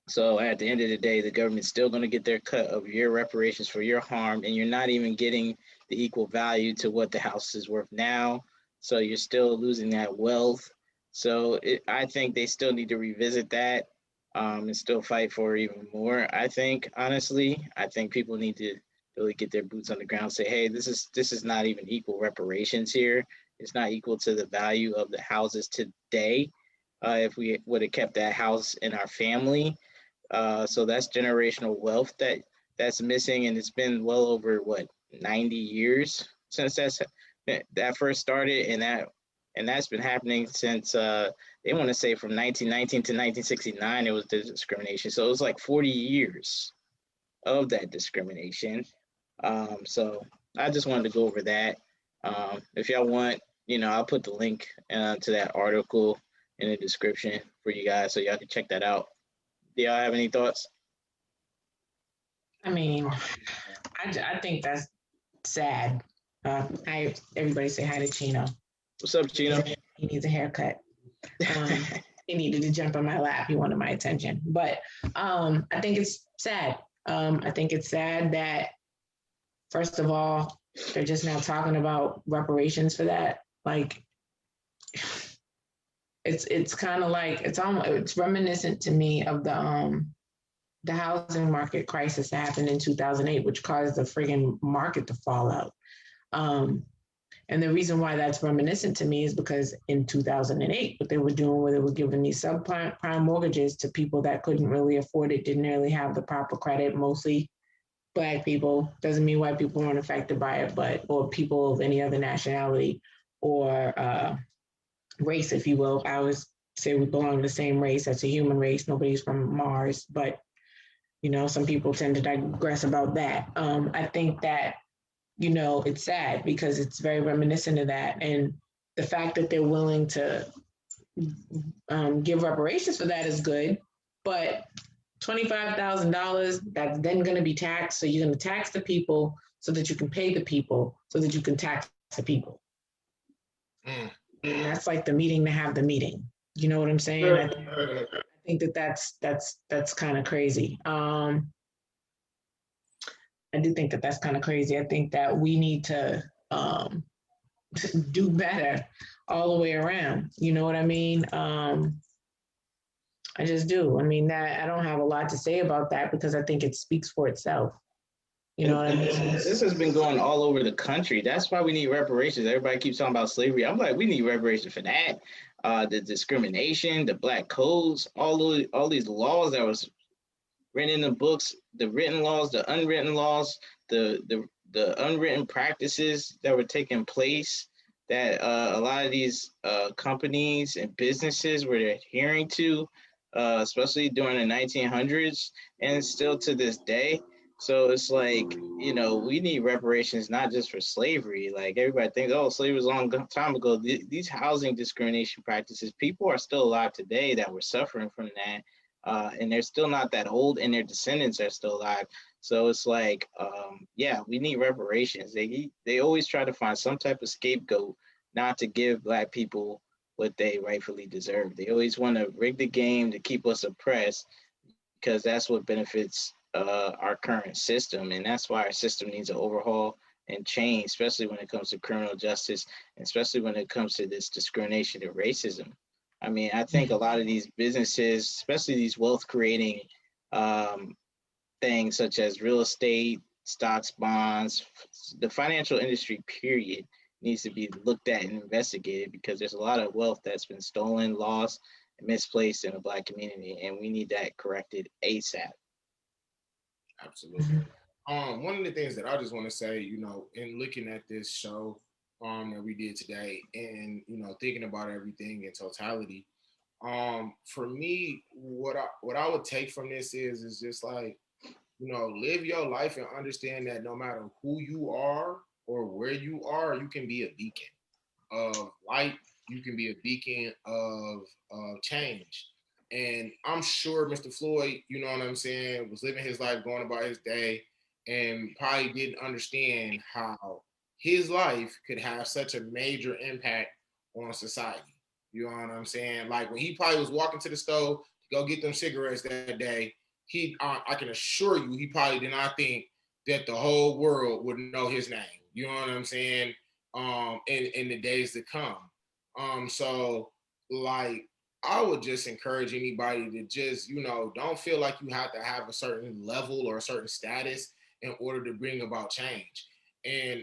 so at the end of the day, the government's still going to get their cut of your reparations for your harm, and you're not even getting the equal value to what the house is worth now. So you're still losing that wealth. So I think they still need to revisit that, and still fight for even more. I think honestly, I think people need to really get their boots on the ground. Say, hey, this is not even equal reparations here. It's not equal to the value of the houses today. If we would have kept that house in our family, so that's generational wealth that's missing, and it's been well over what 90 years since that first started, and that's been happening since they want to say from 1919 to 1969 it was the discrimination. So it was like 40 years of that discrimination. So I just wanted to go over that. If y'all want, I'll put the link to that article in the description for you guys so y'all can check that out. Do y'all have any thoughts?
I mean, I think that's sad. Everybody say hi to Chino.
What's up, Chino?
He needs a haircut. He needed to jump on my lap. He wanted my attention. But I think it's sad. I think it's sad that, first of all, they're just now talking about reparations for that. Like, it's kind of like it's reminiscent to me of the housing market crisis that happened in 2008, which caused the friggin' market to fall out. And the reason why that's reminiscent to me is because in 2008, what they were doing was they were giving these subprime mortgages to people that couldn't really afford it, didn't really have the proper credit, mostly Black people. Doesn't mean white people weren't affected by it, or people of any other nationality or race, if you will. I always say we belong to the same race. That's a human race. Nobody's from Mars, but some people tend to digress about that. I think that it's sad because it's very reminiscent of that. And the fact that they're willing to give reparations for that is good, but $25,000, that's then going to be taxed. So you're going to tax the people so that you can pay the people so that you can tax the people. And that's like the meeting to have the meeting. You know what I'm saying? I think that's kind of crazy. I do think that that's kind of crazy. I think that we need to do better all the way around. You know what I mean? I just do. I mean, that I don't have a lot to say about that because I think it speaks for itself. You know what I mean?
This has been going all over the country. That's why we need reparations. Everybody keeps talking about slavery. I'm like, we need reparations for that. The discrimination, the black codes, all these laws that was written in the books, the written laws, the unwritten laws, the unwritten practices that were taking place that a lot of these companies and businesses were adhering to, especially during the 1900s and still to this day. So it's like, we need reparations not just for slavery. Like everybody thinks, oh, slavery was a long time ago. These housing discrimination practices, people are still alive today that were suffering from that. And they're still not that old, and their descendants are still alive. So it's like, yeah, we need reparations. They always try to find some type of scapegoat not to give Black people what they rightfully deserve. They always want to rig the game to keep us oppressed because that's what benefits our current system, and that's why our system needs an overhaul and change, especially when it comes to criminal justice, and especially when it comes to this discrimination and racism. I mean, I think a lot of these businesses, especially these wealth creating things such as real estate, stocks, bonds, the financial industry, period, needs to be looked at and investigated because there's a lot of wealth that's been stolen, lost, and misplaced in the Black community, and we need that corrected ASAP.
Absolutely. One of the things that I just want to say, in looking at this show that we did today and, thinking about everything in totality, for me, what I would take from this is just like, live your life and understand that no matter who you are or where you are, you can be a beacon of light. You can be a beacon of change. And I'm sure Mr. Floyd, you know what I'm saying, was living his life, going about his day, and probably didn't understand how his life could have such a major impact on society. You know what I'm saying? Like when he probably was walking to the store to go get them cigarettes that day, I can assure you, he probably did not think that the whole world would know his name. You know what I'm saying? In the days to come. So like I would just encourage anybody to just, don't feel like you have to have a certain level or a certain status in order to bring about change. And,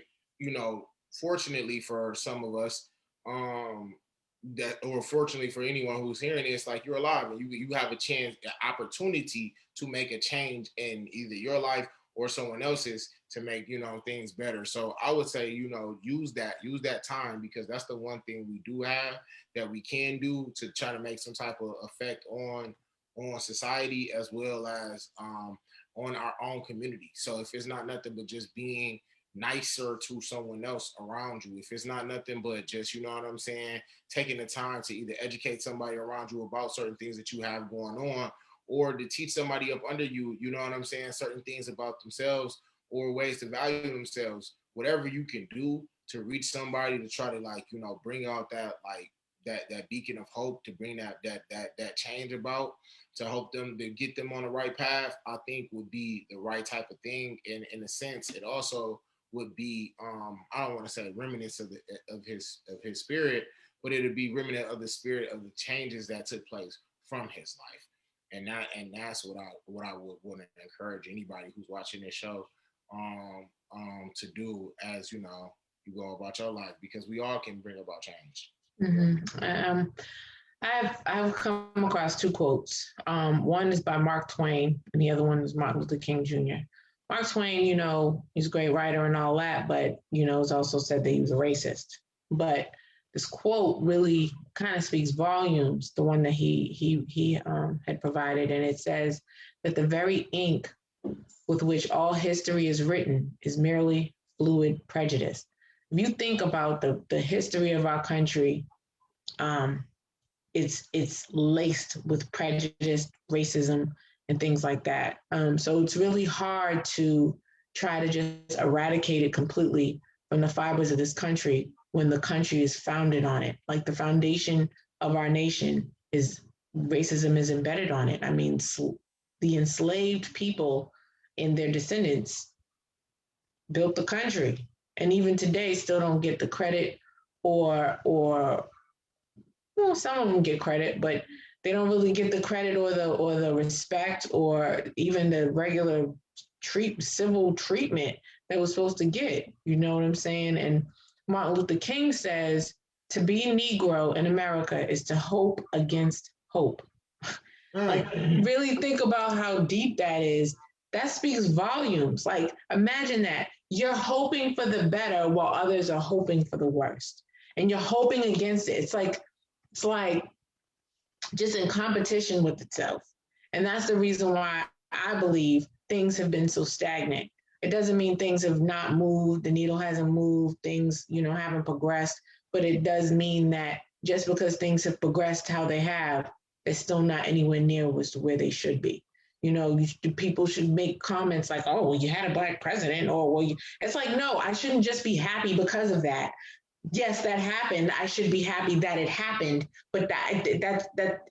fortunately for some of us, or fortunately for anyone who's hearing this, like you're alive and you have a chance, an opportunity to make a change in either your life or someone else's to make things better. So I would say use that time, because that's the one thing we do have that we can do to try to make some type of effect on society, as well as on our own community. So if it's not nothing but just being nicer to someone else around you, if it's not nothing but just, you know what I'm saying, taking the time to either educate somebody around you about certain things that you have going on, or to teach somebody up under you, you know what I'm saying, certain things about themselves or ways to value themselves, whatever you can do to reach somebody, to try to bring out that that beacon of hope, to bring that change about, to help them, to get them on the right path, I think would be the right type of thing. And in a sense, it also would be I don't want to say remnants of his spirit, but it would be remnant of the spirit of the changes that took place from his life. And that's what I would want to encourage anybody who's watching this show to do, as you go about your life, because we all can bring about change.
Mm-hmm. I've come across two quotes. One is by Mark Twain, and the other one is Martin Luther King Jr. Mark Twain, he's a great writer and all that, but it's also said that he was a racist. But this quote really kind of speaks volumes. The one that he had provided, and it says that the very ink with which all history is written is merely fluid prejudice. If you think about the history of our country, it's laced with prejudice, racism, and things like that. So it's really hard to try to just eradicate it completely from the fibers of this country when the country is founded on it. Like the foundation of our nation is racism is embedded on it. I mean, the enslaved people and their descendants built the country, and even today still don't get the credit, or well, some of them get credit, but they don't really get the credit or the respect or even the regular civil treatment that was supposed to get. You know what I'm saying? And Martin Luther King says to be a Negro in America is to hope against hope. Like, really think about how deep that is. That speaks volumes. Like, imagine that you're hoping for the better while others are hoping for the worst, and you're hoping against it. It's like just in competition with itself. And that's the reason why I believe things have been so stagnant. It doesn't mean things have not moved, the needle hasn't moved, things, haven't progressed, but it does mean that just because things have progressed how they have, they're still not anywhere near as to where they should be. People should make comments like, oh, well, you had a Black president, or well, it's like, no, I shouldn't just be happy because of that. Yes, that happened. I should be happy that it happened, but that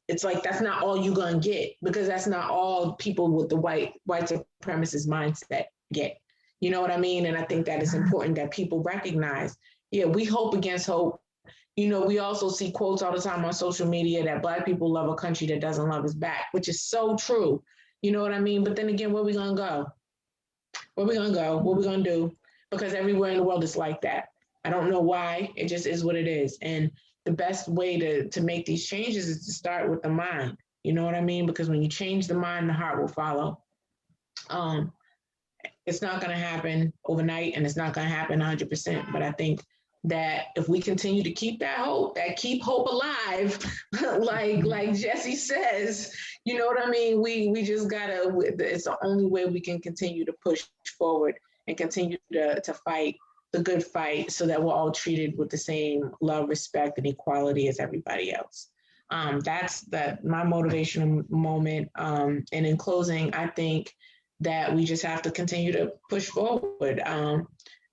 it's like that's not all you're gonna get, because that's not all people with the white supremacist mindset get. You know what I mean? And I think that it's important that people recognize, yeah, we hope against hope. We also see quotes all the time on social media that Black people love a country that doesn't love us back, which is so true. You know what I mean? But then again, where we gonna go? Where we gonna go? What we gonna do? Because everywhere in the world is like that. I don't know why. It just is what it is. And the best way to make these changes is to start with the mind. You know what I mean? Because when you change the mind, the heart will follow. It's not going to happen overnight, and it's not going to happen 100%. But I think that if we continue to keep that hope, keep hope alive, like Jesse says, you know what I mean? We just gotta. It's the only way we can continue to push forward and continue to fight the good fight, so that we're all treated with the same love, respect, and equality as everybody else. That's my motivational moment. And in closing, I think that we just have to continue to push forward.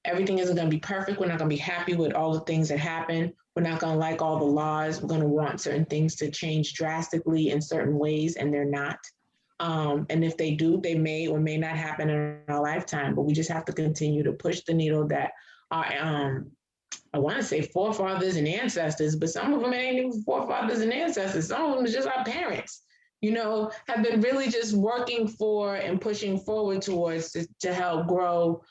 everything isn't going to be perfect. We're not going to be happy with all the things that happen. We're not going to like all the laws. We're going to want certain things to change drastically in certain ways, and they're not. And if they do, they may or may not happen in our lifetime. But we just have to continue to push the needle that our, I want to say forefathers and ancestors, but some of them ain't even forefathers and ancestors. Some of them is just our parents, have been really just working for and pushing forward towards to help grow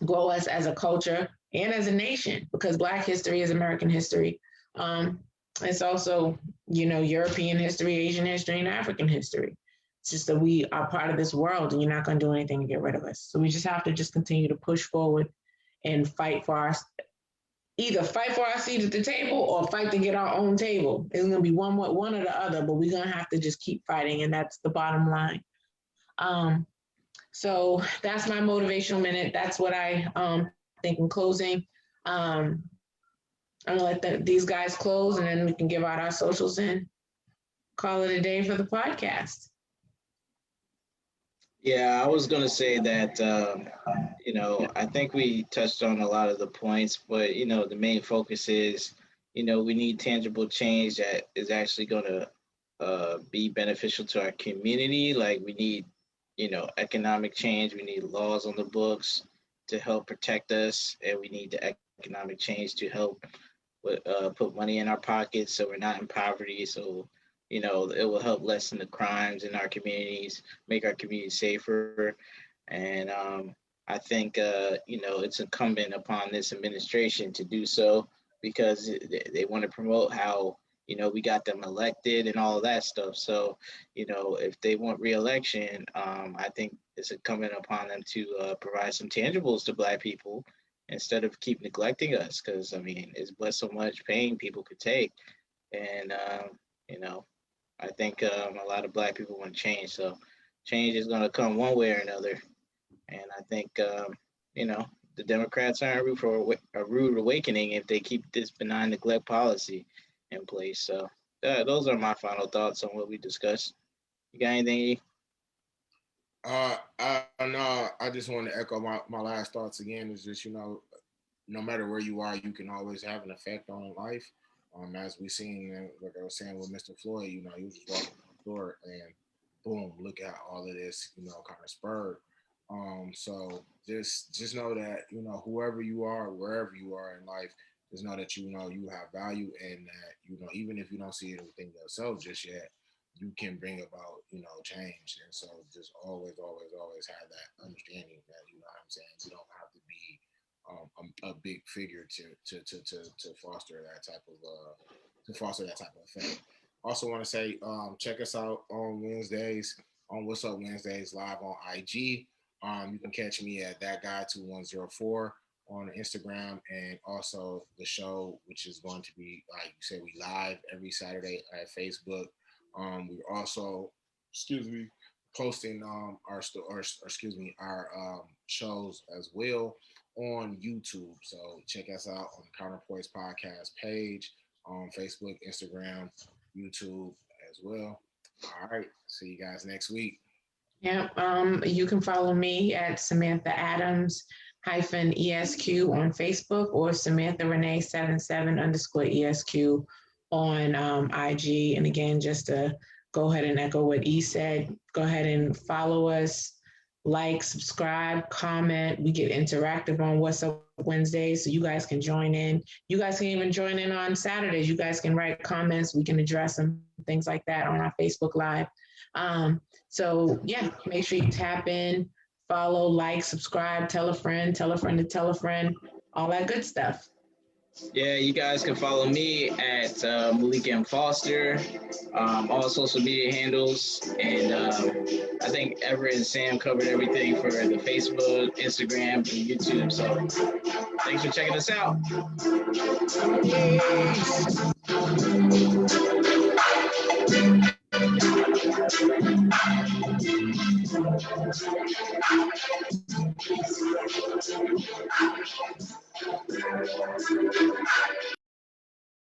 us as a culture and as a nation, because Black history is American history. It's also, European history, Asian history, and African history. It's just that we are part of this world, and you're not going to do anything to get rid of us. So we just have to just continue to push forward and either fight for our seat at the table or fight to get our own table. It's going to be one or the other, but we're going to have to just keep fighting, and that's the bottom line. So that's my motivational minute. That's what I think in closing. I'm going to let these guys close, and then we can give out our socials and call it a day for the podcast.
Yeah, I was going to say that, I think we touched on a lot of the points, but, the main focus is, we need tangible change that is actually going to be beneficial to our community. Like we need, economic change. We need laws on the books to help protect us, and we need the economic change to help put money in our pockets so we're not in poverty. So, it will help lessen the crimes in our communities, make our communities safer. And I think, it's incumbent upon this administration to do so, because they want to promote how, we got them elected and all of that stuff. So, if they want re-election, I think it's incumbent upon them to provide some tangibles to Black people instead of keep neglecting us. Because, it's but so much pain people could take. And, I think a lot of Black people want change. So change is going to come one way or another. And I think, the Democrats are in route for a rude awakening if they keep this benign neglect policy in place. So those are my final thoughts on what we discussed. You got anything?
I just want to echo my last thoughts again. Is just, no matter where you are, you can always have an effect on life. As we seen, like I was saying with Mr. Floyd, he was just walking the door and boom, look at all of this, kind of spurred. So just know that, whoever you are, wherever you are in life, just know that, you have value, and that, even if you don't see it within yourself just yet, you can bring about, change. And so just always have that understanding that, what I'm saying, you don't have to be a big figure to foster that type of effect. Also want to say, check us out on Wednesdays on What's Up Wednesdays live on IG. You can catch me at that guy 2104 on Instagram, and also the show, which is going to be, like you said, we live every Saturday at Facebook. We're also, posting our shows as well on YouTube. So check us out on the Counterpoints Podcast page on Facebook, Instagram, YouTube as well. All right. See you guys next week.
Yeah. You can follow me at Samantha Adams -ESQ on Facebook, or Samantha Renee 77_ESQ on IG. And again, just to go ahead and echo what E said, go ahead and follow us, like, subscribe, comment. We get interactive on What's Up Wednesdays, so you guys can join in. You guys can even join in on Saturdays. You guys can write comments. We can address them, things like that on our Facebook Live. So yeah, make sure you tap in, follow, like, subscribe, tell a friend to tell a friend, all that good stuff.
Yeah, you guys can follow me at Malik M. Foster, all social media handles. And I think Everett and Sam covered everything for the Facebook, Instagram, and YouTube. So thanks for checking us out. Peace.